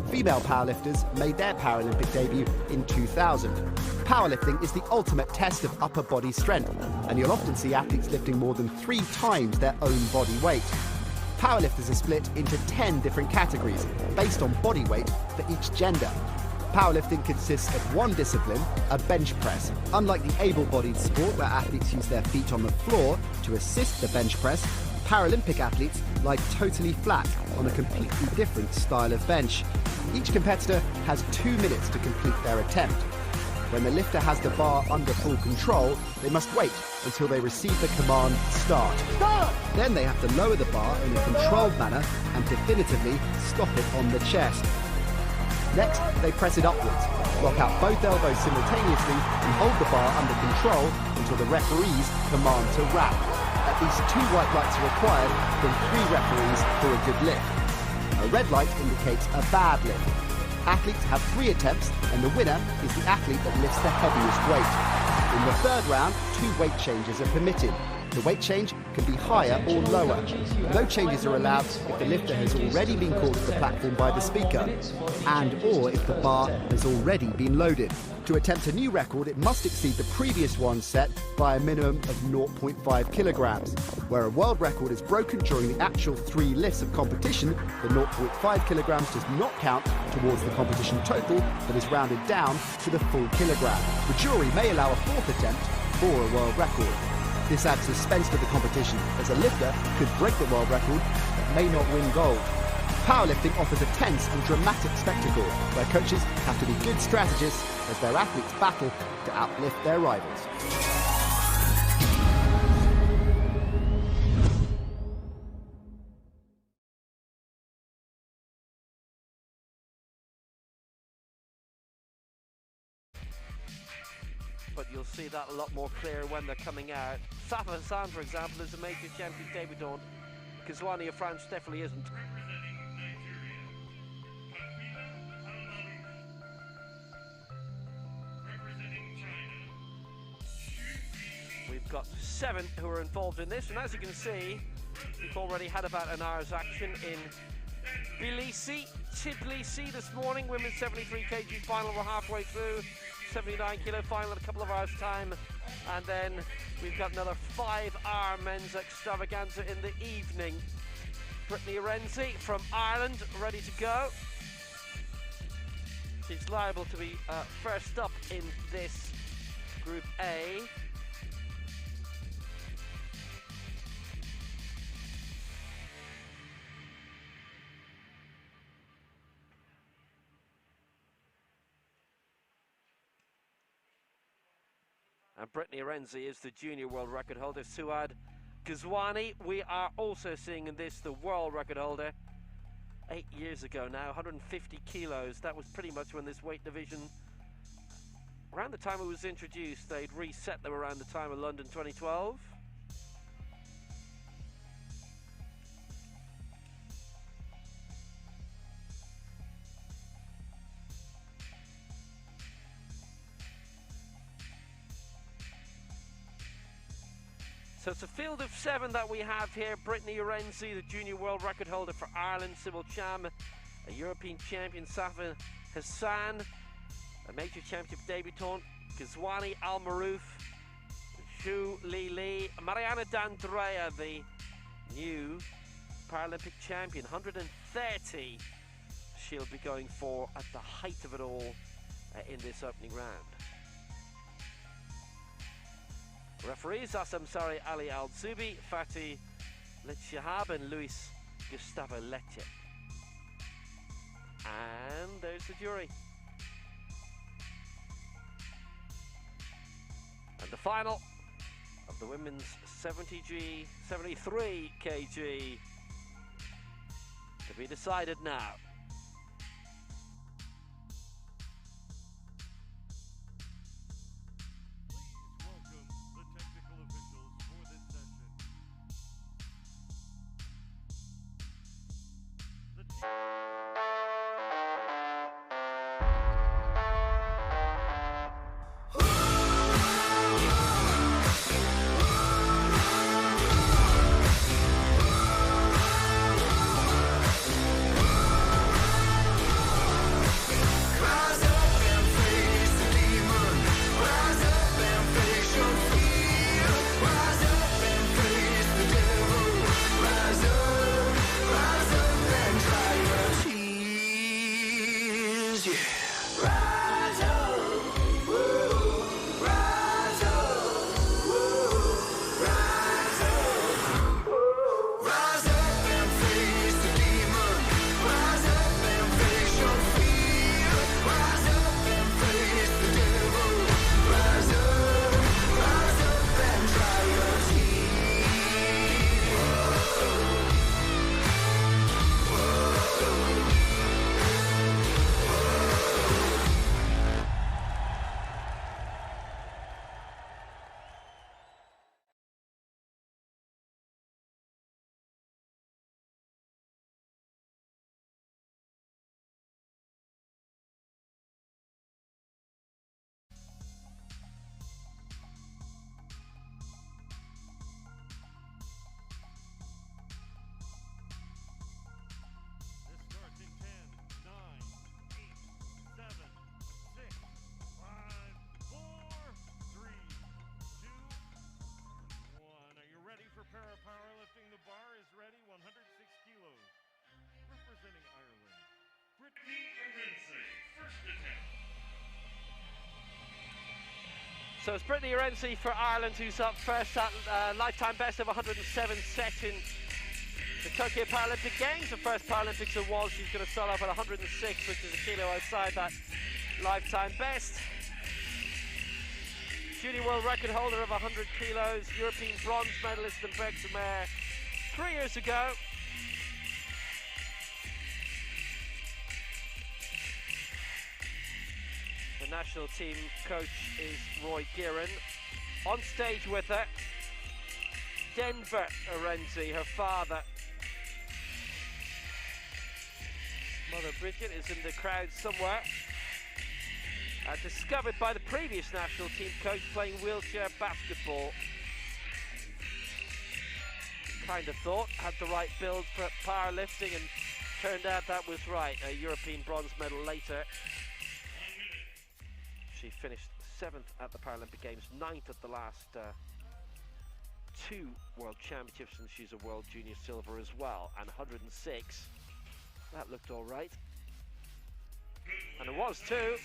Female powerlifters made their Paralympic debut in 2000. Powerlifting is the ultimate test of upper body strength, and you'll often see athletes lifting more than 3 times their own body weight. Powerlifters are split into 10 different categories based on body weight for each gender. Powerlifting consists of one discipline, a bench press. Unlike the able-bodied sport where athletes use their feet on the floor to assist the bench press, Paralympic athletes lie totally flat on a completely different style of bench. Each competitor has 2 minutes to complete their attempt. When the lifter has the bar under full control, they must wait until they receive the command, start. Then they have to lower the bar in a controlled manner and definitively stop it on the chest. Next, they press it upwards, lock out both elbows simultaneously and hold the bar under control until the referees command to wrap. At least 2 white lights are required from 3 referees for a good lift. A red light indicates a bad lift. Athletes have 3 attempts, and the winner is the athlete that lifts the heaviest weight. In the 3rd round, 2 weight changes are permitted. The weight change can be higher or lower. No changes are allowed if the lifter has already been called to the platform by the speaker, and or if the bar has already been loaded. To attempt a new record, it must exceed the previous one set by a minimum of 0.5 kilograms. Where a world record is broken during the actual 3 lifts of competition, the 0.5 kilograms does not count towards the competition total, but is rounded down to the full kilogram. The jury may allow a 4th attempt for a world record. This adds suspense to the competition, as a lifter could break the world record but may not win gold. Powerlifting offers a tense and dramatic spectacle where coaches have to be good strategists as their athletes battle to outlift their rivals. But you'll see that a lot more clear when they're coming out. Safa Hassan, for example, is a major champion debutant. Kazwani of France definitely isn't. We've got 7 who are involved in this, and as you can see, we've already had about an hour's action in Tbilisi this morning. Women's 73 kg final, we're halfway through. 79 kilo final in a couple of hours time, and then we've got another 5-hour men's extravaganza in the evening. Brittany Renzi from Ireland ready to go. She's liable to be first up in this Group A. And Brittany Renzi is the junior world record holder. Suad Ghazwani, we are also seeing in this the world record holder. 8 years ago now, 150 kilos. That was pretty much when this weight division, around the time it was introduced, they'd reset them around the time of London 2012. So it's a field of 7 that we have here. Brittany Renzi, the junior world record holder for Ireland. Sybil Cham, a European champion. Safa Hassan, a major championship debutant. Ghazwani Al Maroof, Zhu Li. Mariana D'Andrea, the new Paralympic champion. 130 she'll be going for at the height of it all in this opening round. Referees Assam Sari Ali Al-Zubi, Fatih Letshahab and Luis Gustavo Leche. And there's the jury. And the final of the women's 73 kg to be decided now. So it's Brittany Renzi for Ireland who's up first at lifetime best of 107 set in the Tokyo Paralympic Games. The first Paralympics it was. She's going to start off at 106, which is a kilo outside that lifetime best. Junior world record holder of 100 kilos, European bronze medalist in Bergsamere 3 years ago. The national team coach is Roy Gearan. On stage with her, Denver Renzi, her father. Mother Bridget is in the crowd somewhere. Discovered by the previous national team coach playing wheelchair basketball. Kind of thought, had the right build for powerlifting, and turned out that was right. A European bronze medal later. She finished 7th at the Paralympic Games, 9th at the last 2 World Championships, and she's a World Junior Silver as well, and 106. That looked all right. And it was too.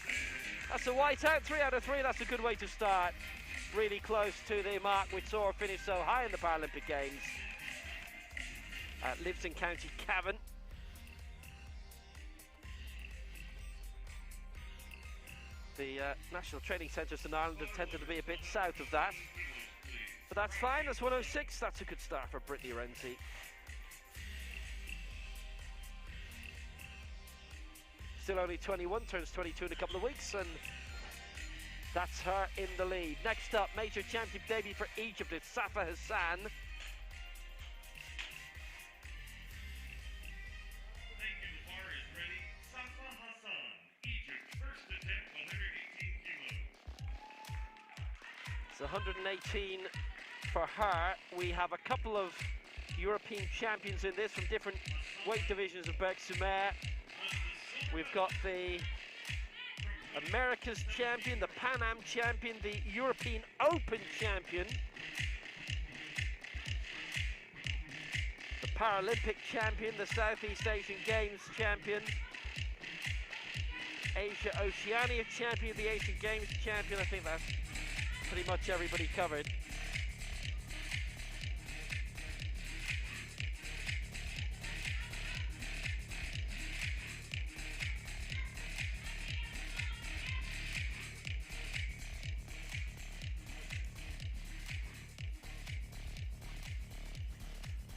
That's a white out, 3 out of 3. That's a good way to start. Really close to the mark we saw her finish so high in the Paralympic Games. Lives in County Cavan. The national training centres in Ireland have tended to be a bit south of that. But that's fine, that's 106. That's a good start for Brittany Renzi. Still only 21, turns 22 in a couple of weeks, and that's her in the lead. Next up, major championship debut for Egypt, it's Safa Hassan. It's 118 for her. We have a couple of European champions in this from different weight divisions of Bergsamere. We've got the America's champion, the Pan Am champion, the European Open champion, the Paralympic champion, the Southeast Asian Games champion, Asia Oceania champion, the Asian Games champion. I think that's pretty much everybody covered.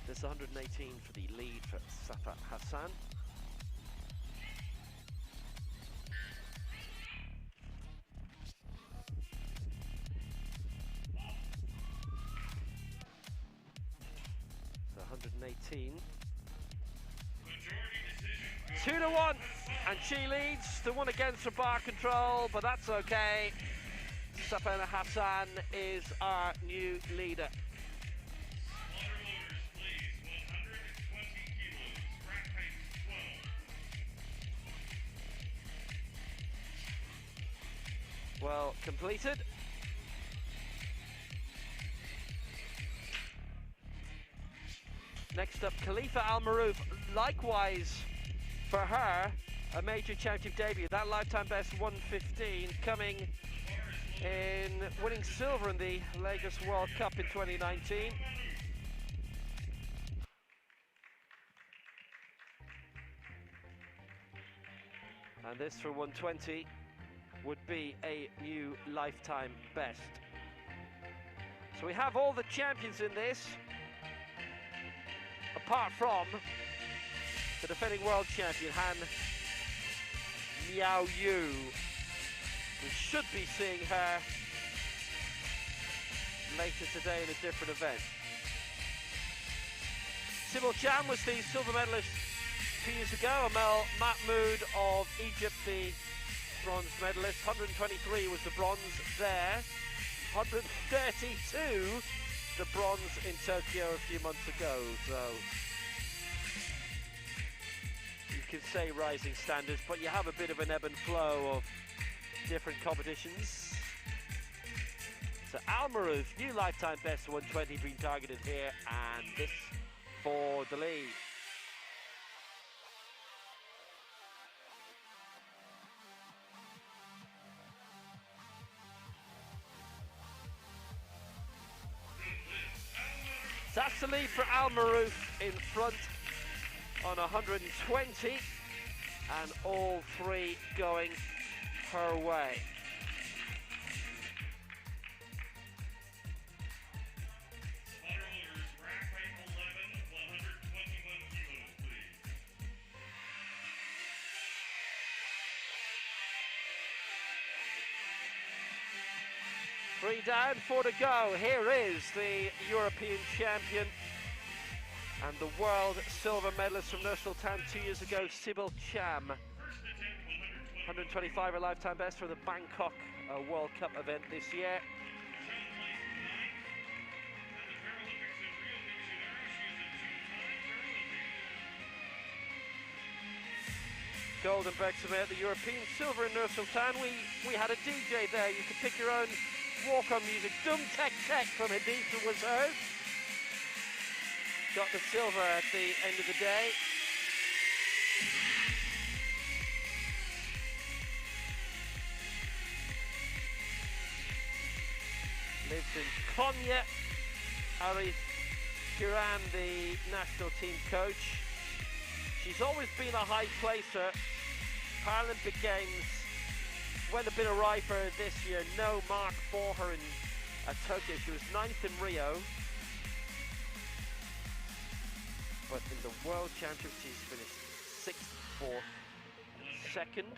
There's 118 for the lead for Safa Hassan. So 118. 2-1, and she leads. The one against her bar control, but that's okay. Safa Hassan is our new leader. Well completed. Next up, Khalifa Al Marouf. Likewise, for her, a major championship debut. That lifetime best 115, coming in winning silver in the Lagos World Cup in 2019. And this for 120 would be a new lifetime best. So we have all the champions in this, apart from the defending world champion, Han Miao Yu. We should be seeing her later today in a different event. Sybil Cham was the silver medalist 2 years ago. Amel Mahmoud of Egypt, the bronze medalist. 123 was the bronze there. 132 the bronze in Tokyo a few months ago. So you can say rising standards, but you have a bit of an ebb and flow of different competitions. So Al Marouf, new lifetime best 120 being targeted here, and this for the lead. the lead for Al Maroof in front on 120, and all three going her way. Spotter orders, rack height 11, 121 kilos, please. 3 down, 4 to go. Here is the European champion and the world silver medalist from Nursultan 2 years ago, Sibyl Cham. First attempt, 125, a lifetime best for the Bangkok World Cup event this year. Cham placed 9th at the Paralympics in Rio de Janeiro. She is a two-time Paralympian. Gold in Bexamer, the European silver in Nursultan. We had a DJ there. You could pick your own walk-on music. Dum Tek Tek from Haditha was hers. Got the silver at the end of the day. Lives in Konya. Arif Kiran, the national team coach. She's always been a high placer. Paralympic Games went a bit awry for her this year. No mark for her in Tokyo. She was 9th in Rio. But in the World Championship, she's finished 6th, 4th, and 2nd.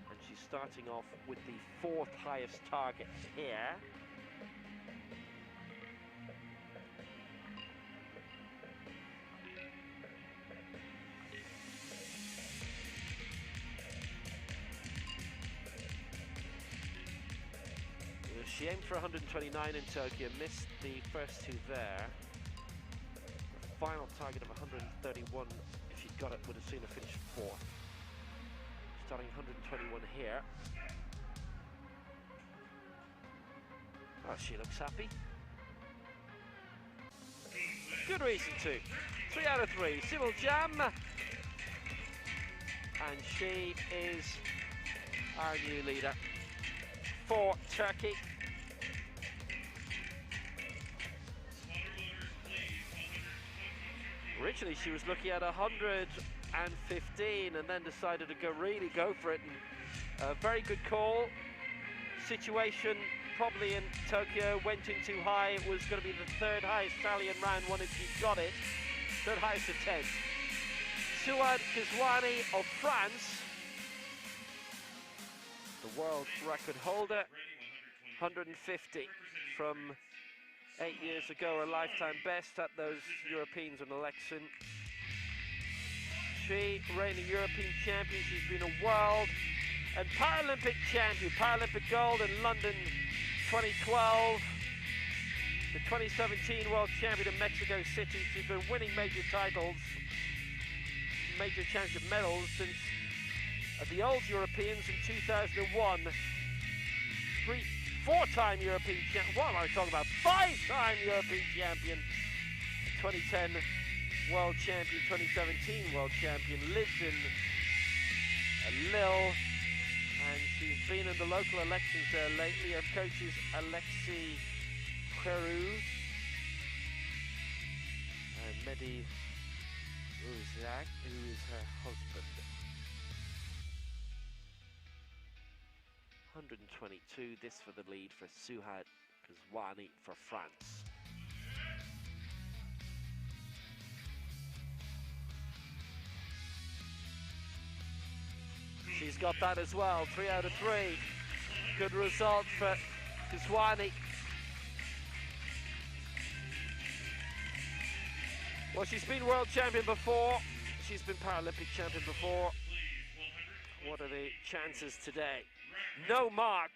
And she's starting off with the 4th highest target here. She aimed for 129 in Tokyo, missed the first two there. The final target of 131, if she'd got it, would have seen her finish 4th. Starting 121 here. Oh, she looks happy. Good reason to. 3 out of 3. Sibyl Cham. And she is our new leader for Turkey. Originally she was looking at 115 and then decided to really go for it. And a very good call. Situation probably in Tokyo went in too high. It was going to be the 3rd highest tally in round 1 if she got it. 3rd highest attempt. Suad Kizwani of France, the world record holder, 150 from 8 years ago, a lifetime best at those Europeans in election. She, reigning European champion, she's been a world and Paralympic champion, Paralympic gold in London 2012, the 2017 world champion in Mexico City. She's been winning major titles, major championship medals since the old Europeans in 2001. 4-time European champion. What am I talking about? 5-time European champion. 2010 world champion, 2017 world champion. Lives in Lille, and she's been in the local elections there lately. Her coach is Alexei Peru and Mehdi Uzak, who is her husband. 122, this for the lead for Suad Kizwani for France. She's got that as well, 3 out of 3. Good result for Kizwani. Well, she's been world champion before. She's been Paralympic champion before. What are the chances today? No mark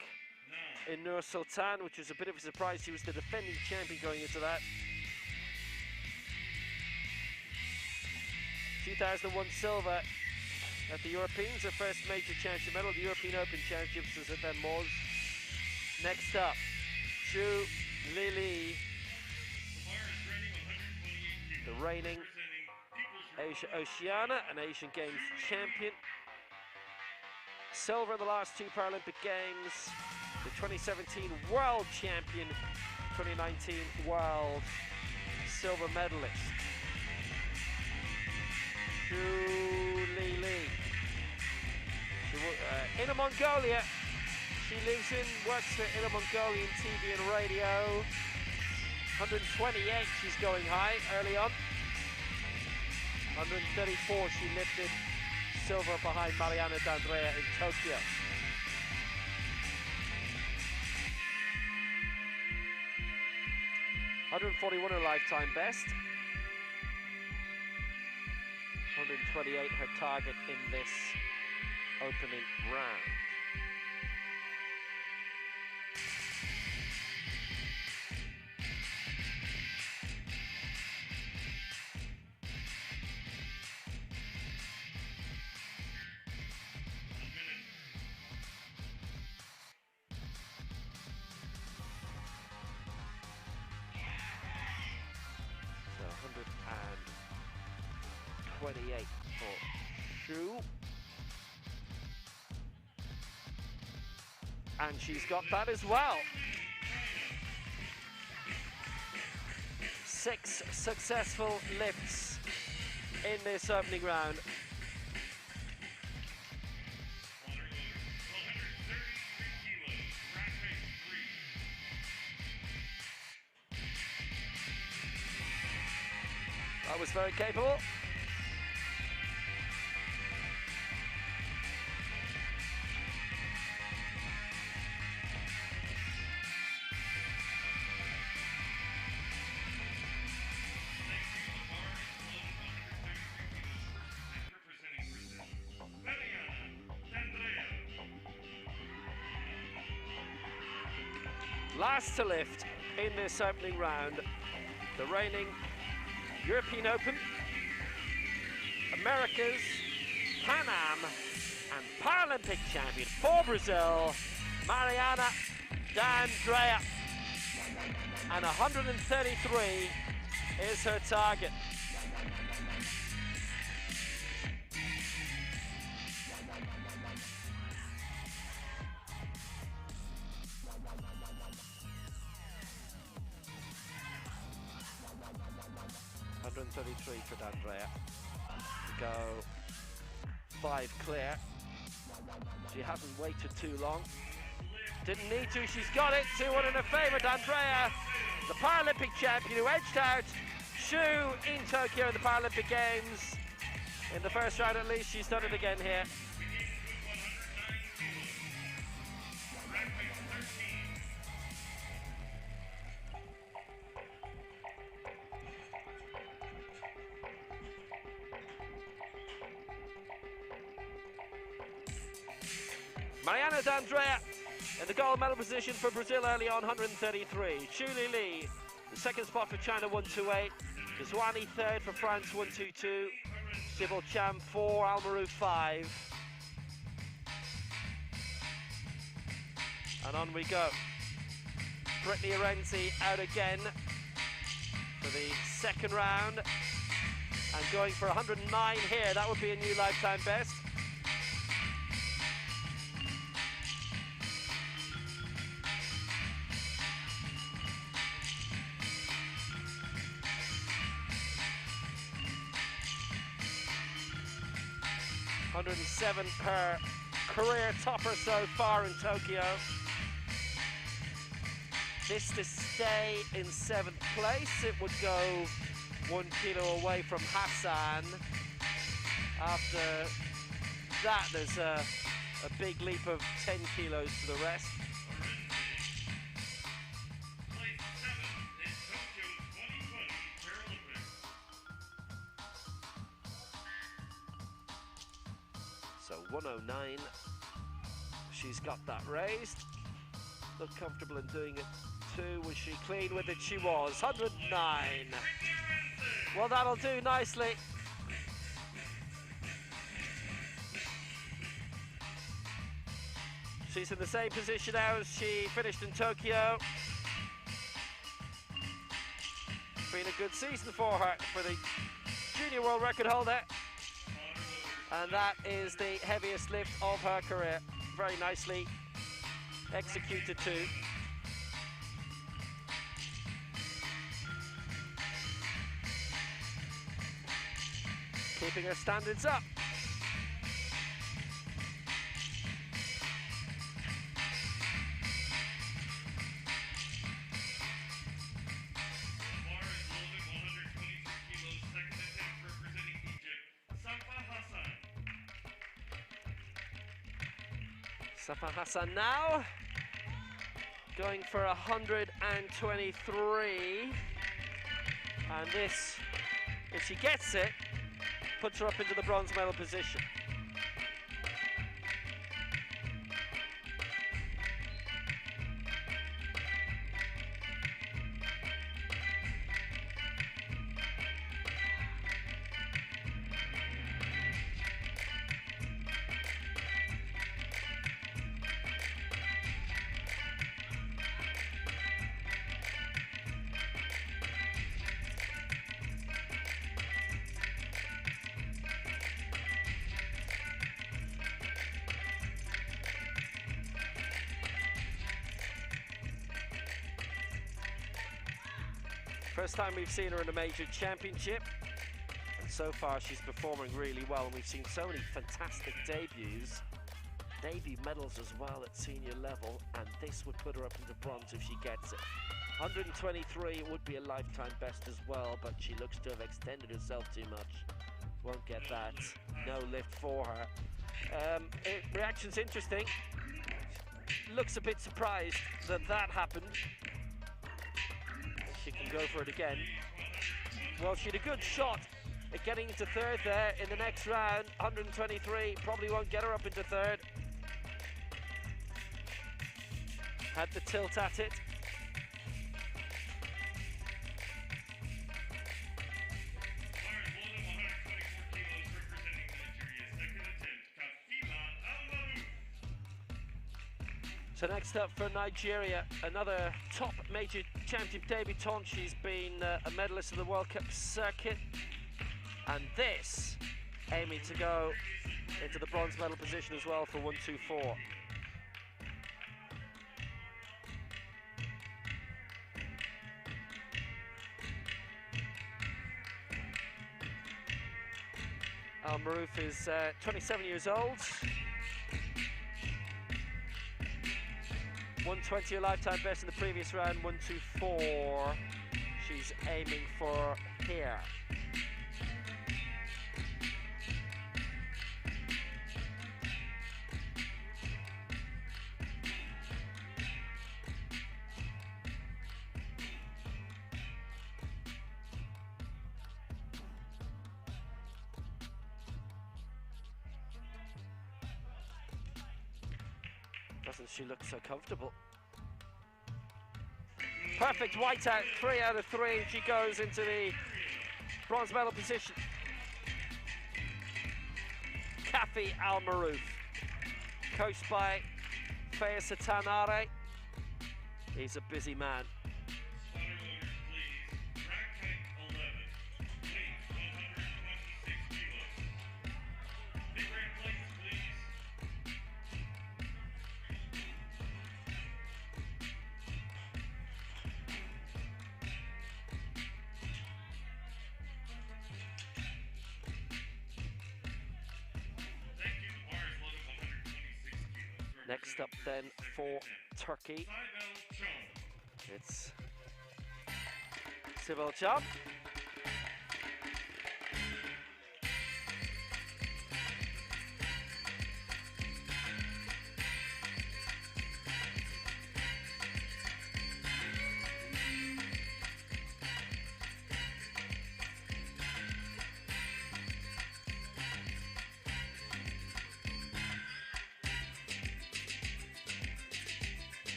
in Nursultan, which was a bit of a surprise. She was the defending champion going into that. 2001 silver at the Europeans, her first major championship medal. The European Open Championships was at Den Bosch. Next up, Chu Lili, the reigning Asia Oceania and Asian Games champion. Silver in the last 2 Paralympic Games. The 2017 world champion, 2019 world silver medalist. Tbilisi. Inner Mongolia. She lives in, works for Inner Mongolian TV and radio. 128, she's going high early on. 134, she lifted silver behind Mariana D'Andrea in Tokyo. $141 her lifetime best. 128 her target in this opening round. So 128 for Shu. And she's got that as well. 6 successful lifts in this opening round. That was very capable. Last to lift in this opening round, the reigning European Open, America's, Pan Am and Paralympic champion for Brazil, Mariana D'Andrea. And 133 is her target. $133 for D'Andrea to go 5 clear. She hasn't waited too long. Didn't need to, she's got it. 2-1 in her favour. D'Andrea, the Paralympic champion who edged out Shu in Tokyo in the Paralympic Games. In the first round at least, she's done it again here. Mariana D'Andrea in the gold medal position for Brazil early on, 133. Shu Li, the second spot for China, 128. Kazwani third for France, 122. Sybil Cham 4, Almaru 5. And on we go. Brittany Arenzi out again for the second round. And going for 109 here, that would be a new lifetime best. $107 her career topper so far in Tokyo. This to stay in 7th place. It would go 1 kilo away from Hassan. After that, there's a big leap of 10 kilos to the rest. So 109, she's got that raised. Looked comfortable in doing it too. Was she clean with it? She was. 109. Well, that'll do nicely. She's in the same position now as she finished in Tokyo. Been a good season for her, for the junior world record holder. And that is the heaviest lift of her career. Very nicely executed too. keeping her standards up. Safa Hassan now going for 123, and this, if she gets it, puts her up into the bronze medal position. First time we've seen her in a major championship, and so far she's performing really well, and we've seen so many fantastic debuts, debut medals as well at senior level, and this would put her up into bronze if she gets it. 123 would be a lifetime best as well, but she looks to have extended herself too much. Won't get that. No lift for her. Reaction's interesting. Looks a bit surprised that that happened. She can go for it again. Well, she had a good shot at getting into third there in the next round. 123 probably won't get her up into third. Had the tilt at it. So next up for Nigeria, another top major championship debutante. She's been a medalist of the World Cup circuit, and this aiming to go into the bronze medal position as well for 124. Al Maroof is 27 years old. 120 a lifetime best in the previous round, 124 she's aiming for here. Doesn't she look so comfortable? Perfect whiteout, 3 out of 3. She goes into the bronze medal position. Kafi Al Maroof, coached by Faya Satanare. He's a busy man. Next up then for Turkey, it's Sibel Can.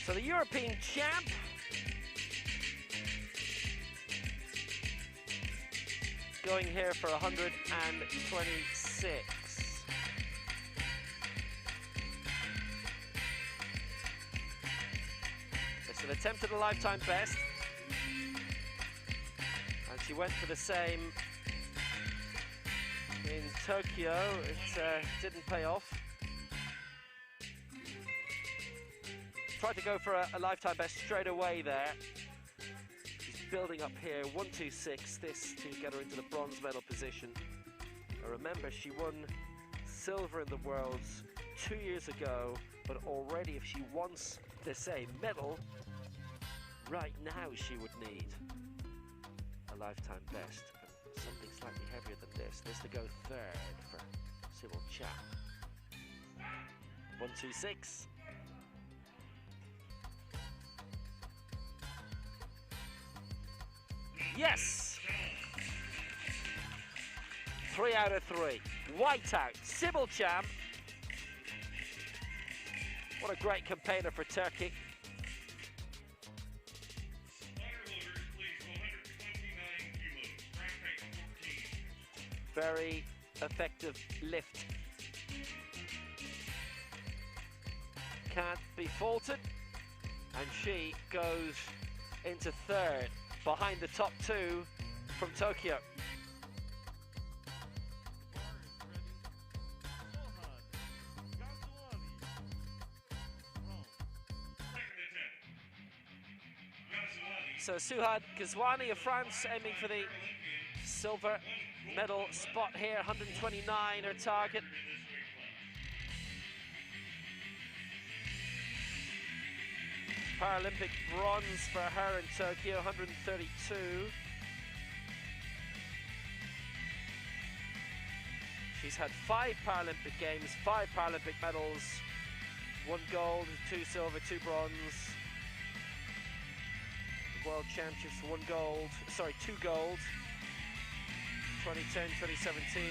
So the European champ going here for 126. It's an attempt at a lifetime best, and she went for the same in Tokyo. It didn't pay off. Tried to go for a lifetime best straight away there. She's building up here, 126, this to get her into the bronze medal position. And remember, she won silver in the Worlds 2 years ago, but already if she wants the same medal, right now she would need a lifetime best. And something slightly heavier than this. This to go third for Sybil Cham. 126. Yes! 3 out of 3. White out. Sybil Cham. What a great campaigner for Turkey. Very effective lift. Can't be faulted. And she goes into third, behind the top two from Tokyo. So Suhad Ghazouani of France aiming for the silver medal spot here, 129 her target. Paralympic bronze for her in Tokyo, 132. She's had 5 Paralympic games, 5 Paralympic medals, 1 gold, 2 silver, 2 bronze. World Championships, 2 gold. 2010, 2017,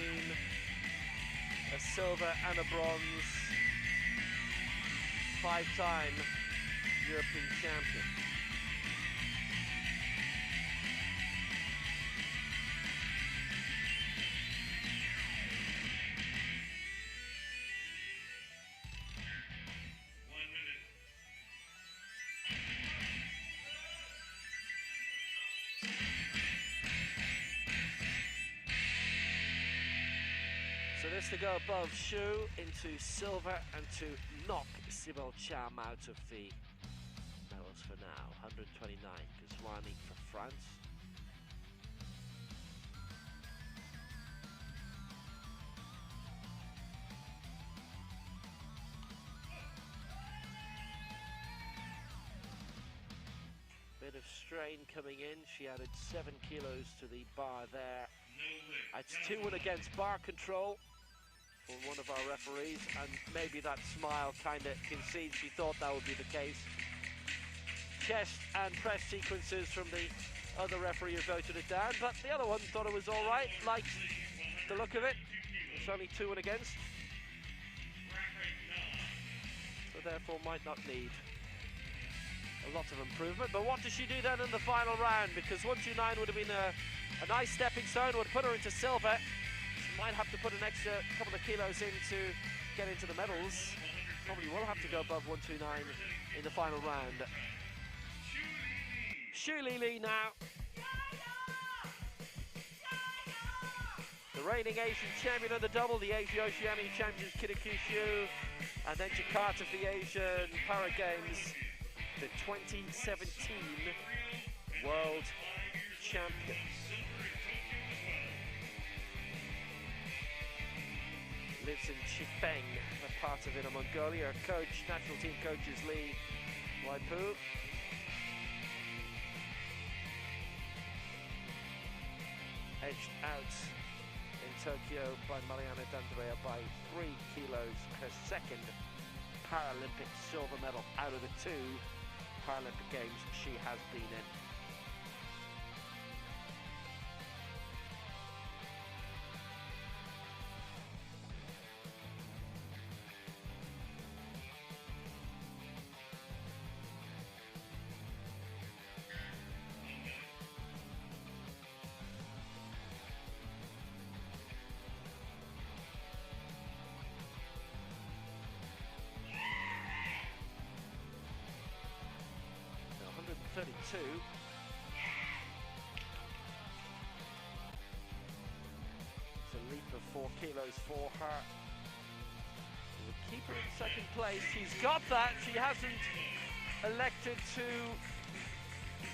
a silver and a bronze. 5-time European champion. So this to go above Shu into silver and to knock Sybil Cham out of the medals for now. 129, Ghazouani for France. Bit of strain coming in. She added 7 kilos to the bar there. It's 2-1 against bar control for one of our referees, and maybe that smile kind of concedes she thought that would be the case. Chest and press sequences from the other referee who voted it down, but the other one thought it was all right, liked the look of it. It's only 2-1 against, so therefore might not need a lot of improvement. But what does she do then in the final round? Because 129 would have been a nice stepping stone, would put her into silver. She might have to put an extra couple of kilos in to get into the medals. Probably will have to go above 129 in the final round. Shu Li now. The reigning Asian champion of the double, the Asia Oceania champions Kitakyushu, and then Jakarta for the Asian Para Games, the 2017 World Champions. Lives in Chifeng, a part of Inner Mongolia. Her coach, national team coach, is Lee Waipu. Edged out in Tokyo by Mariana D'Andrea by 3 kilos, her second Paralympic silver medal out of the 2 Paralympic Games she has been in. It's a leap of 4 kilos for her. The keeper in second place. She's got that. She hasn't elected to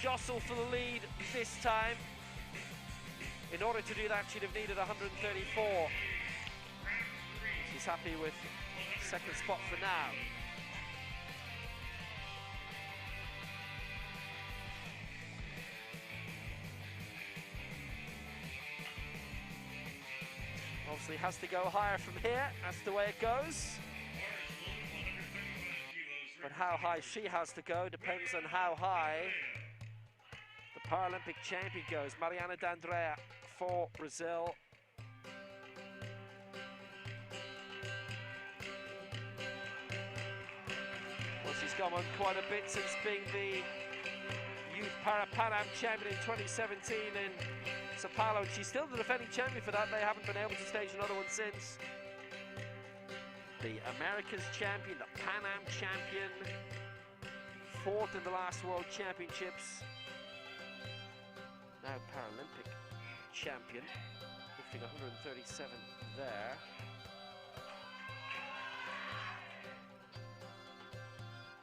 jostle for the lead this time. In order to do that, she'd have needed 134. She's happy with second spot for now. Obviously has to go higher from here, that's the way it goes. But how high she has to go depends on how high the Paralympic champion goes. Mariana D'Andrea for Brazil. Well, she's gone on quite a bit since being the Youth Pan Am champion in 2017 in Sao Paulo, and she's still the defending champion for that. They haven't been able to stage another one since. The Americas champion, the Pan Am champion, fourth in the last World Championships. Now Paralympic champion, lifting 137 there.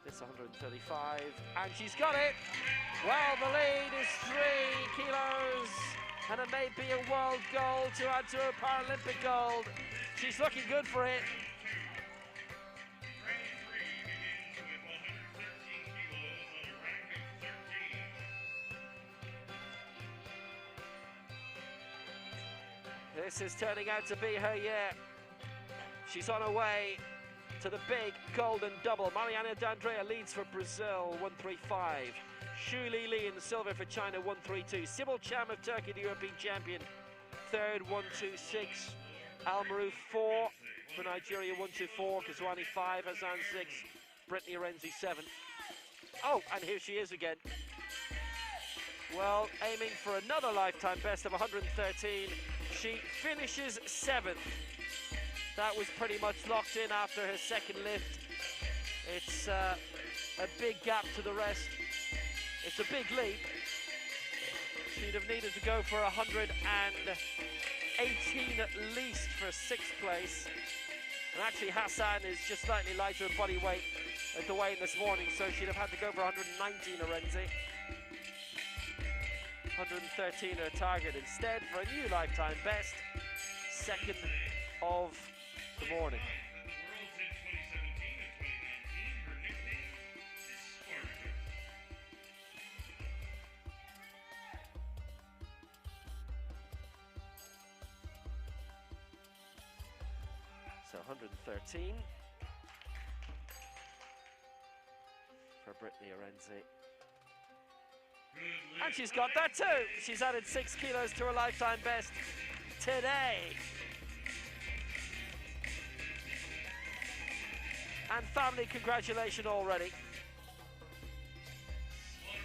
This 135, and she's got it! Well, the lead is 3 kilos, and it may be a world gold to add to her Paralympic gold. She's looking good for it. This is turning out to be her year. She's on her way to the big golden double. Mariana D'Andrea leads for Brazil, 135. Xu Li in silver for China, 132. Sibel Cham of Turkey, the European champion, third, 126. Al Maroof 4 for Nigeria, 124. Kazwani 5, Hassan 6, Brittany Arenzi 7. Oh, and here she is again. Well, aiming for another lifetime best of 113. She finishes 7th. That was pretty much locked in after her second lift. It's a big gap to the rest. It's a big leap. She'd have needed to go for 118 at least for 6th place. And actually Hassan is just slightly lighter in body weight at the weigh-in this morning, so she'd have had to go for 119 Arenzi. 113 her target instead for a new lifetime best, 2nd of the morning. So 113 for Brittany Arenzi. And she's got that too. She's added 6 kilos to her lifetime best today. And family congratulations already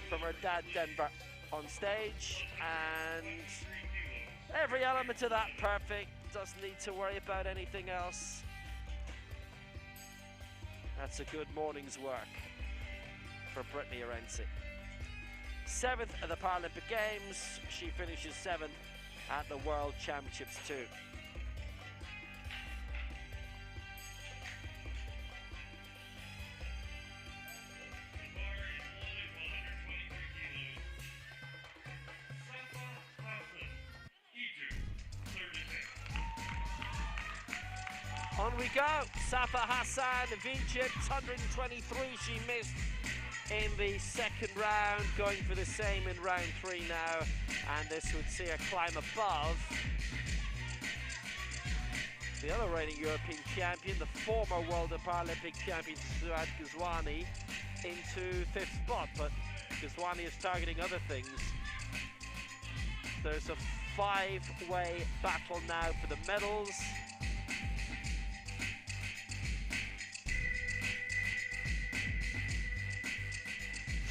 from her dad Denver on stage, and every element of that perfect. Doesn't need to worry about anything else. That's a good morning's work for Brittany Arenzi. 7th at the Paralympic Games. She finishes 7th at the World Championships too. On we go. Safa Hassan of Egypt, 123 she missed in the second round, going for the same in round 3 now, and this would see her climb above the other reigning European champion, the former World and Paralympic champion Suad Ghazwani, into 5th spot, but Ghazwani is targeting other things. There's a 5-way battle now for the medals.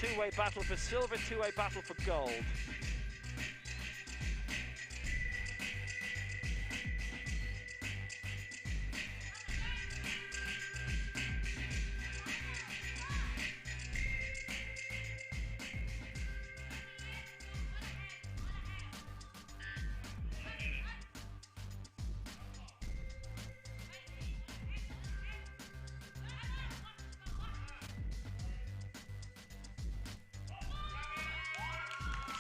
Two-way battle for silver, two-way battle for gold.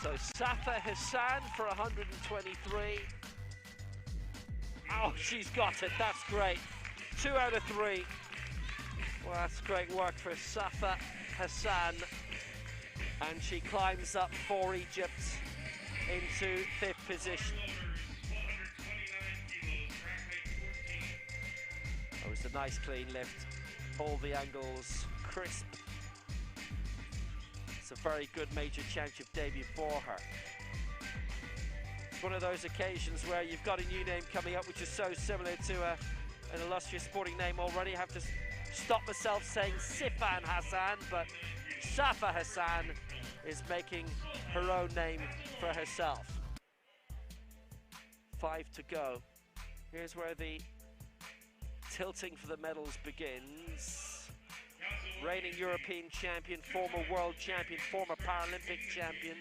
So Safa Hassan for 123. Oh, she's got it. That's great. 2 out of 3. Well, that's great work for Safa Hassan. And she climbs up for Egypt into 5th position. That was a nice clean lift. All the angles crisp. It's a very good major championship debut for her. It's one of those occasions where you've got a new name coming up which is so similar to an illustrious sporting name already. I have to stop myself saying Sifan Hassan, but Safa Hassan is making her own name for herself. 5 to go. Here's where the tilting for the medals begins. Reigning European champion, former world champion, former Paralympic champion.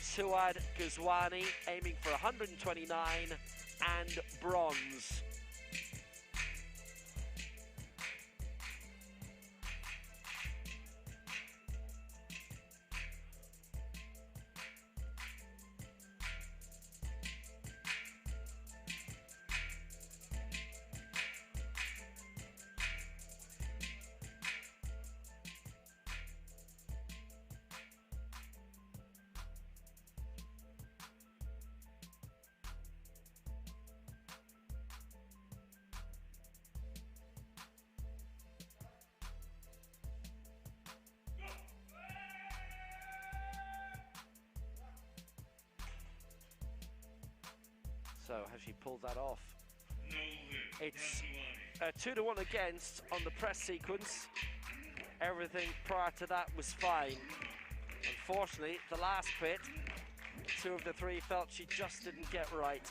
Suad Ghazwani aiming for 129 and bronze. So has she pulled that off? It's 2-1 against on the press sequence. Everything prior to that was fine. Unfortunately, the last bit, 2 of the 3 felt she just didn't get right.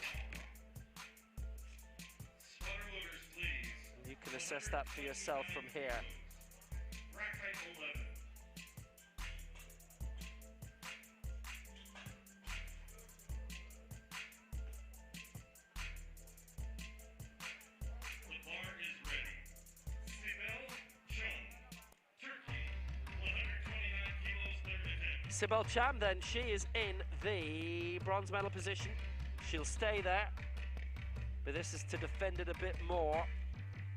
You can assess that for yourself from here. Sibel Cham then, she is in the bronze medal position. She'll stay there, but this is to defend it a bit more.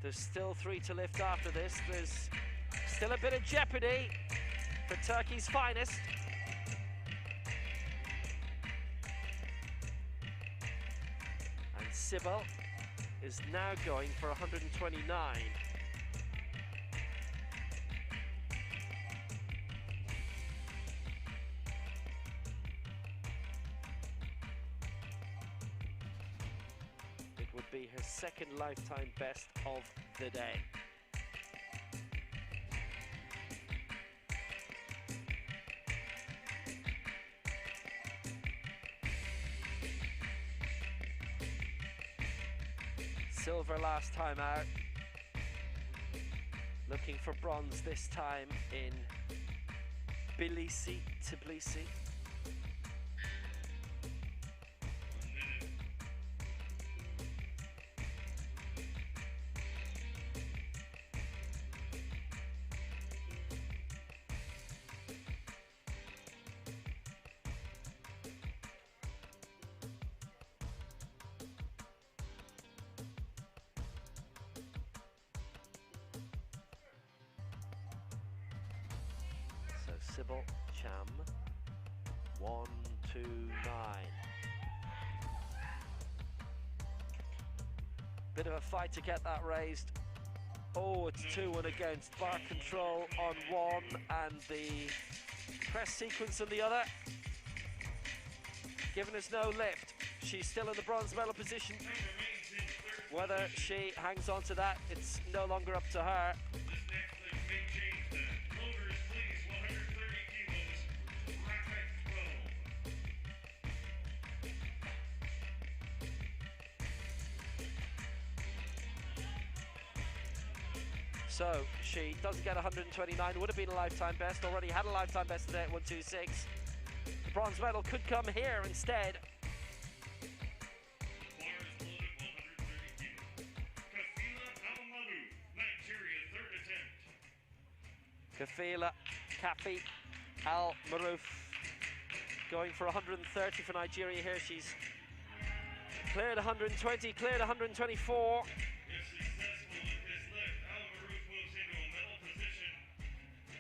There's still 3 to lift after this. There's still a bit of jeopardy for Turkey's finest. And Sibel is now going for 129. Would be her 2nd lifetime best of the day. Silver last time out. Looking for bronze this time in Tbilisi. Sibel Cham, 129. Bit of a fight to get that raised. Oh, it's 2-1 against. Bar control on one and the press sequence on the other. Giving us no lift. She's still in the bronze medal position. Whether she hangs on to that, it's no longer up to her. So she doesn't get 129, would have been a lifetime best, already had a lifetime best today at 126. The bronze medal could come here instead. Kafila Kafi Al Maroof going for 130 for Nigeria here. She's cleared 120, cleared 124. If successful with his lift, Al Maroof moves into a medal position.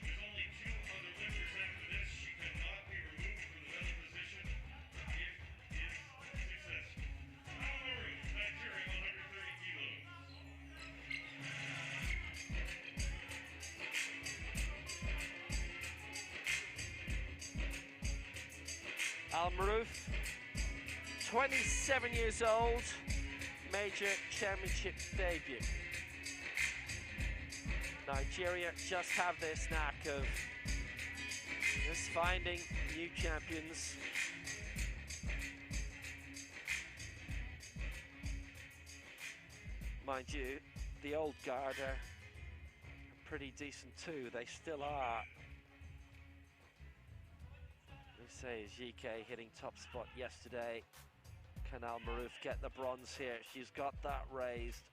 There's only 2 other lifters after this. She cannot be removed from the medal position if is successful. Al Maroof, Nigeria, 130 kilos. Al Maroof, 27 years old, major championship debut. Nigeria just have this knack of just finding new champions. Mind you, the old guard are pretty decent too, they still are. Say GK hitting top spot yesterday. Can Al Maroof get the bronze here? She's got that raised.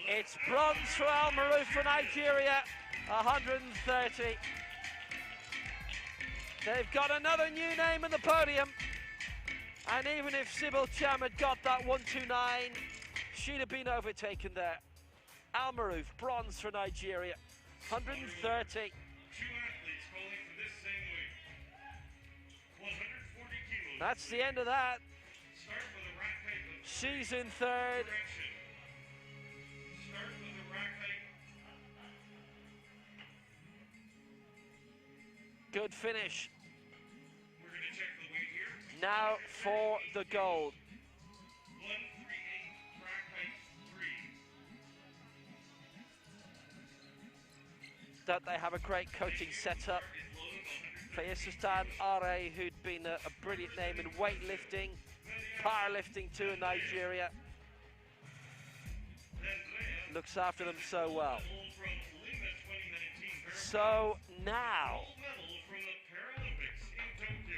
It's bronze for Al Maroof for Nigeria, 130. They've got another new name in the podium. And even if Sybil Cham had got that 129, she'd have been overtaken there. Al Maroof, bronze for Nigeria, 130. 2 athletes calling for this same weight. 140 kilos. That's the end of that. Start with a rack height of She's in third. correction. Start with a rack height. Good finish. We're going to check the weight here. Now for the gold. 138, rack height 3. That they have a great coaching setup. Fayesistan Are, who'd been a brilliant name in weightlifting, powerlifting too in Nigeria, looks after them so well. So now Gold medal from the Paralympics in Tokyo.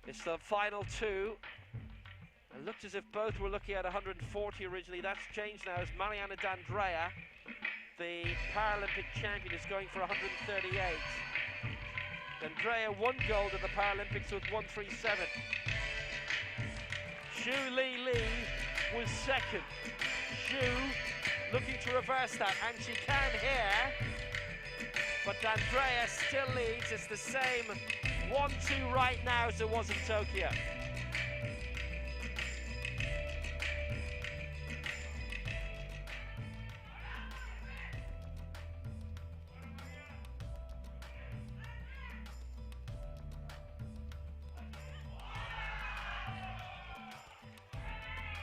it's the final 2. It looked as if both were looking at 140 originally. That's changed now as Mariana D'Andrea, the Paralympic champion, is going for 138. D'Andrea won gold at the Paralympics with 137. Xu Li was second. Xu looking to reverse that, and she can here. But D'Andrea still leads. It's the same 1-2 right now as it was in Tokyo.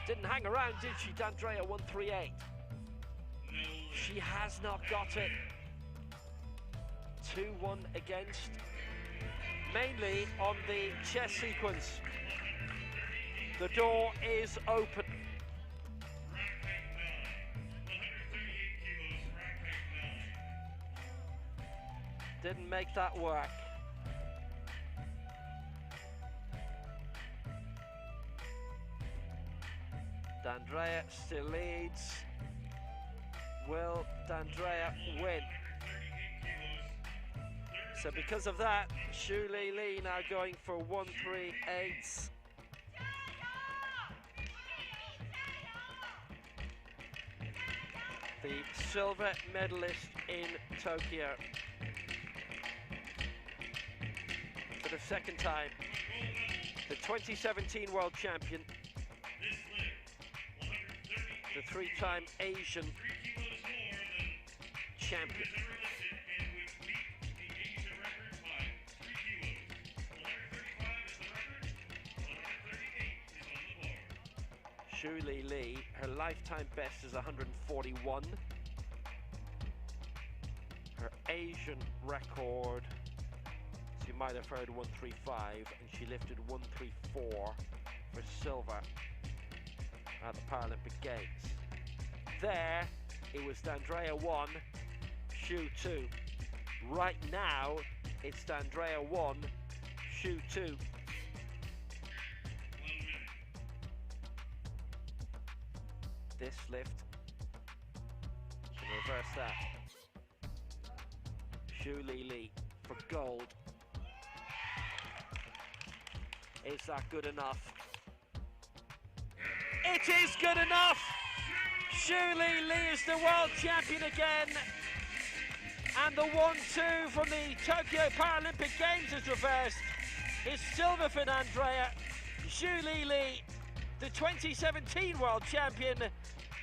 Didn't hang around, did she? D'Andrea 138. She has not got it. 2-1 against. Mainly on the chest sequence. The door is open. Rack height 9. 138 kilos, rack height 9. Didn't make that work. D'Andrea still leads. Will D'Andrea win? So because of that, Xu Li now going for 138. The silver medalist in Tokyo. For the second time. The 2017 world champion. The 3-time Asian champion. Xu Li, her lifetime best is 141. Her Asian record, as you might have heard, 135, and she lifted 134 for silver at the Paralympic Games. There, it was D'Andrea 1, Xu 2. Right now, it's D'Andrea 1, Xu 2. This lift can reverse that. Zhu Li for gold. Is that good enough? It is good enough! Zhu Li is the world champion again. And the 1-2 from the Tokyo Paralympic Games is reversed. It's silver for Andrea. Zhu Li, the 2017 world champion,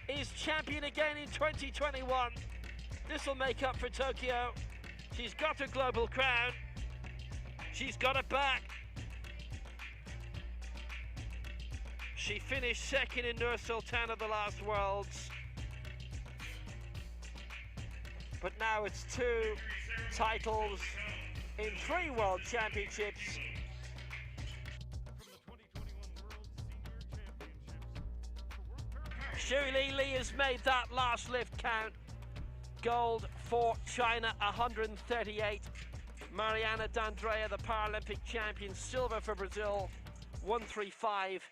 is champion again in 2021. This will make up for Tokyo. She's got her global crown. She's got it back. She finished second in Nur Sultan at the last Worlds. But now it's 2 titles in 3 World Championships. Zhu Li has made that last lift count. Gold for China, 138. Mariana D'Andrea, the Paralympic champion. Silver for Brazil, 135.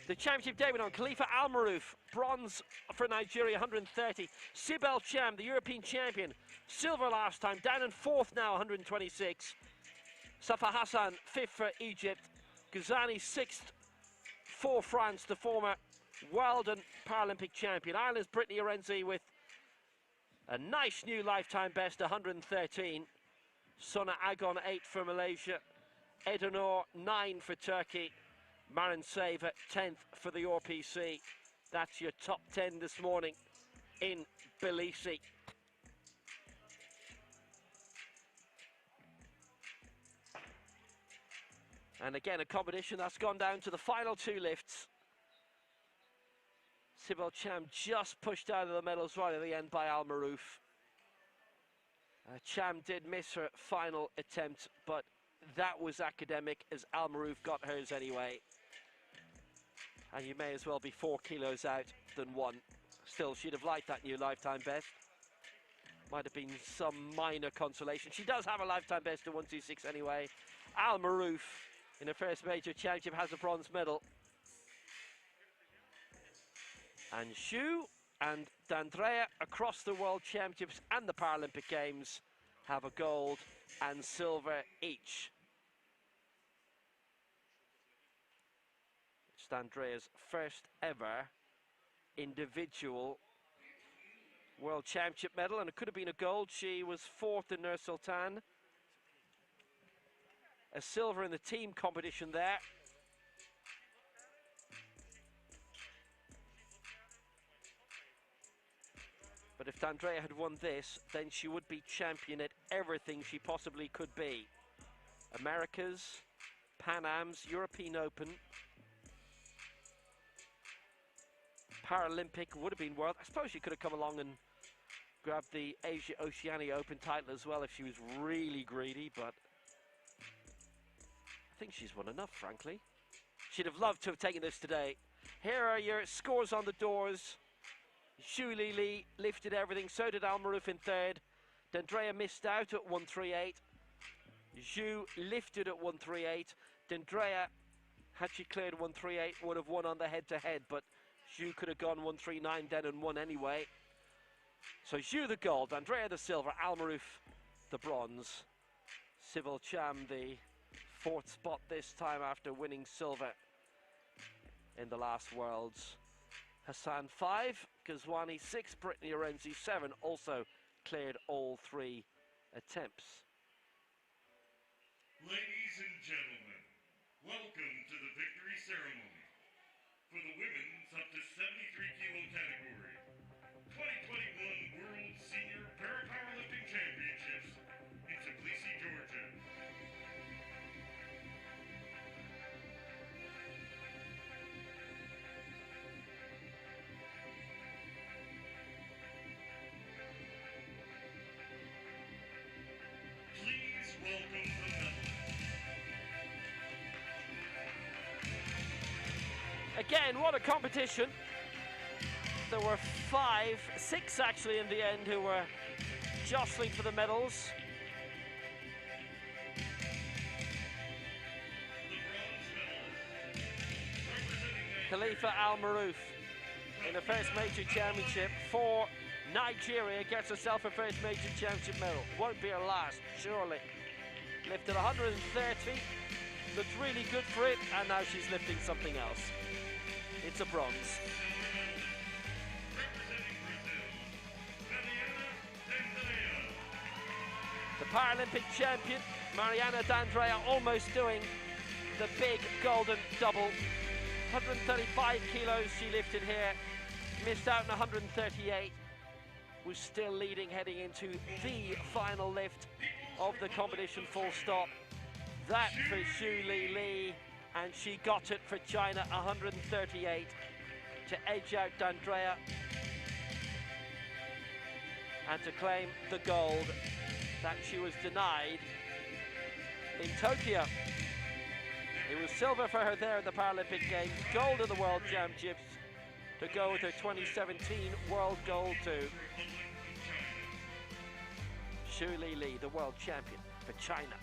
The championship day went on. Khalifa Al-Maroof, bronze for Nigeria, 130. Sibel Cham, the European champion, silver last time, down in 4th now, 126. Safa Hassan, 5th for Egypt. Ghazani, 6th for France, the former world and Paralympic champion. Ireland's Brittany Arenzi with a nice new lifetime best, 113. Sona Agon, 8 for Malaysia. Edanor, 9 for Turkey. Marin Saver, 10th for the RPC. That's your top 10 this morning in Tbilisi. And again, a competition that's gone down to the final 2 lifts. Sibel Cham just pushed out of the medals right at the end by Al-Maroof. Cham did miss her final attempt, but that was academic as Al-Maroof got hers anyway. And you may as well be 4 kilos out than 1. Still, she'd have liked that new lifetime best. Might have been some minor consolation. She does have a lifetime best of 126 anyway. Al-Maroof, in her first major championship, has a bronze medal. And Zhu and D'Andrea across the World Championships and the Paralympic Games have a gold and silver each. It's D'Andrea's first ever individual World Championship medal, and it could have been a gold. She was 4th in Nur Sultan. A silver in the team competition there. But if D'Andrea had won this, then she would be champion at everything she possibly could be. Americas, Pan Ams, European Open, Paralympic, would have been World. I suppose she could have come along and grabbed the Asia Oceania Open title as well if she was really greedy, but I think she's won enough, frankly. She'd have loved to have taken this today. Here are your scores on the doors. Zhu Li lifted everything, so did Al-Maroof in 3rd. D'Andrea missed out at 138. Zhu lifted at 138. D'Andrea, had she cleared 138, would have won on the head-to-head, but Zhu could have gone 139 then and won anyway. So Zhu the gold, D'Andrea the silver, Al-Maroof the bronze. Sibel Cham the 4th spot this time after winning silver in the last Worlds. Hassan 5, Ghazwani 6, Brittany Arenzi 7, also cleared all 3 attempts. Ladies and gentlemen, welcome to the victory ceremony. For the women's up to 73 kilo category, 2021 World Senior Paralympic Championships in Tbilisi, Georgia. Please welcome the medalists. Again, what a competition. There were 6 actually in the end who were jostling for the medals. Khalifa Al-Maroof in the first major championship for Nigeria gets herself her first major championship medal. Won't be her last, surely. Lifted 130, looked really good for it, and now she's lifting something else. It's a bronze. The Paralympic champion, Mariana D'Andrea, almost doing the big golden double. 135 kilos she lifted here, missed out on 138, was still leading heading into the final lift of the competition, full stop. That for Xu Li, and she got it for China, 138, to edge out D'Andrea and to claim the gold that she was denied in Tokyo. It was silver for her there in the Paralympic Games, gold in the World Championships, to go with her 2017 World Gold too. Xu Li, the world champion for China.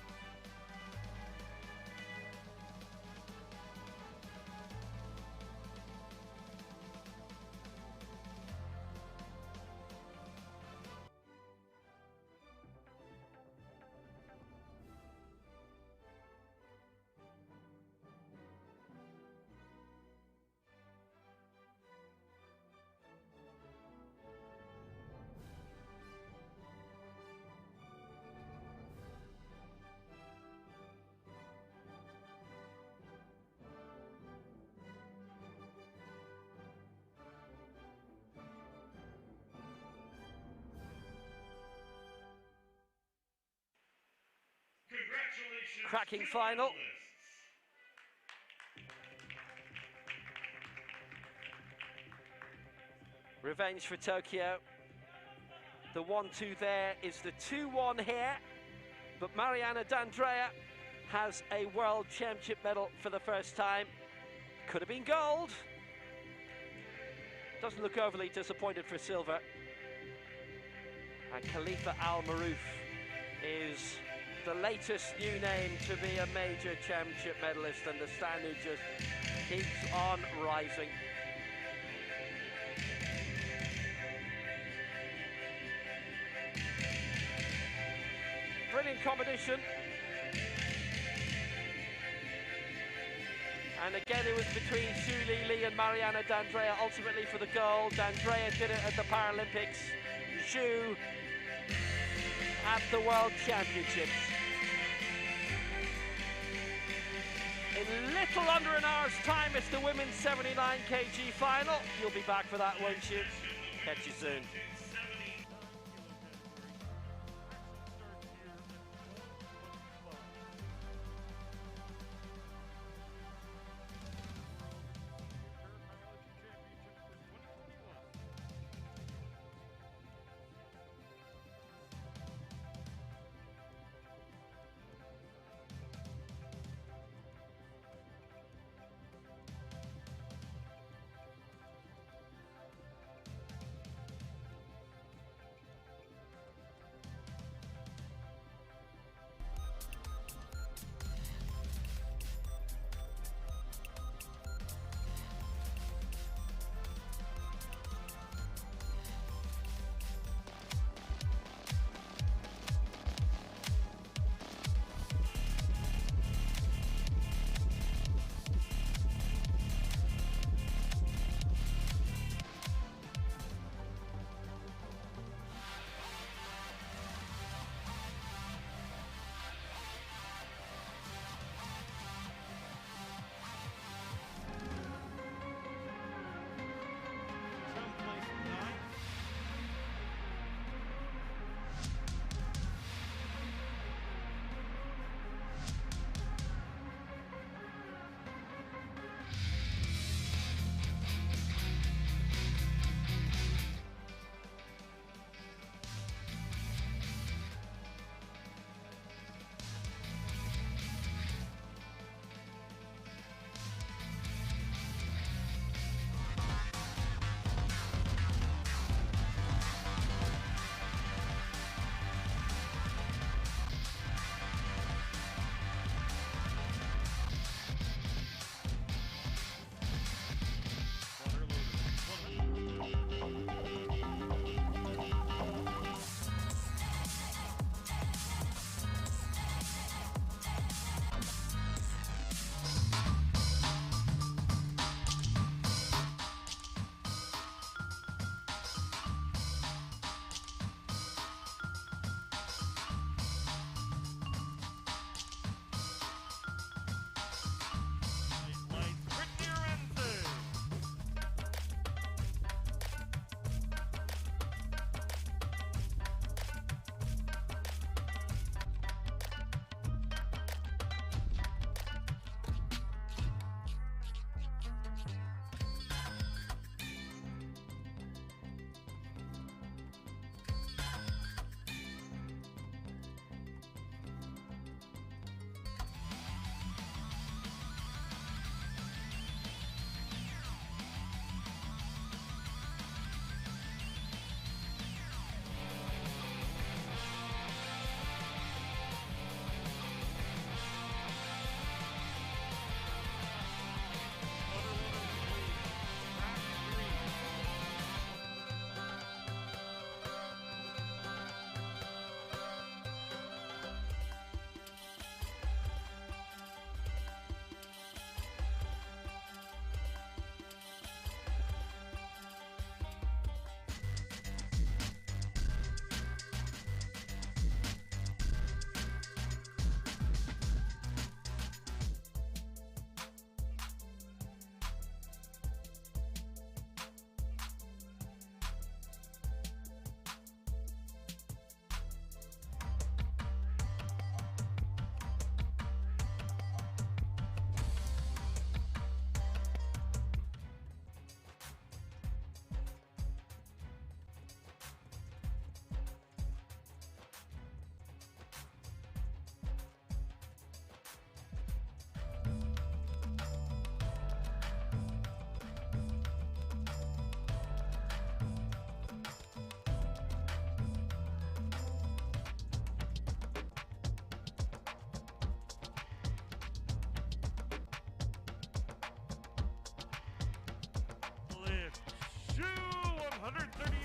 Cracking final. Revenge for Tokyo. The 1-2 there is the 2-1 here, but Mariana D'Andrea has a world championship medal for the first time. Could have been gold. Doesn't look overly disappointed for silver. And Khalifa Al Maroof is the latest new name to be a major championship medalist, and the standard just keeps on rising. Brilliant competition. And again, it was between Xu Li and Mariana D'Andrea, ultimately for the gold. D'Andrea did it at the Paralympics. Xu at the World Championships. In little under an hour's time, it's the women's 79 kg final. You'll be back for that, won't you? Catch you soon. 130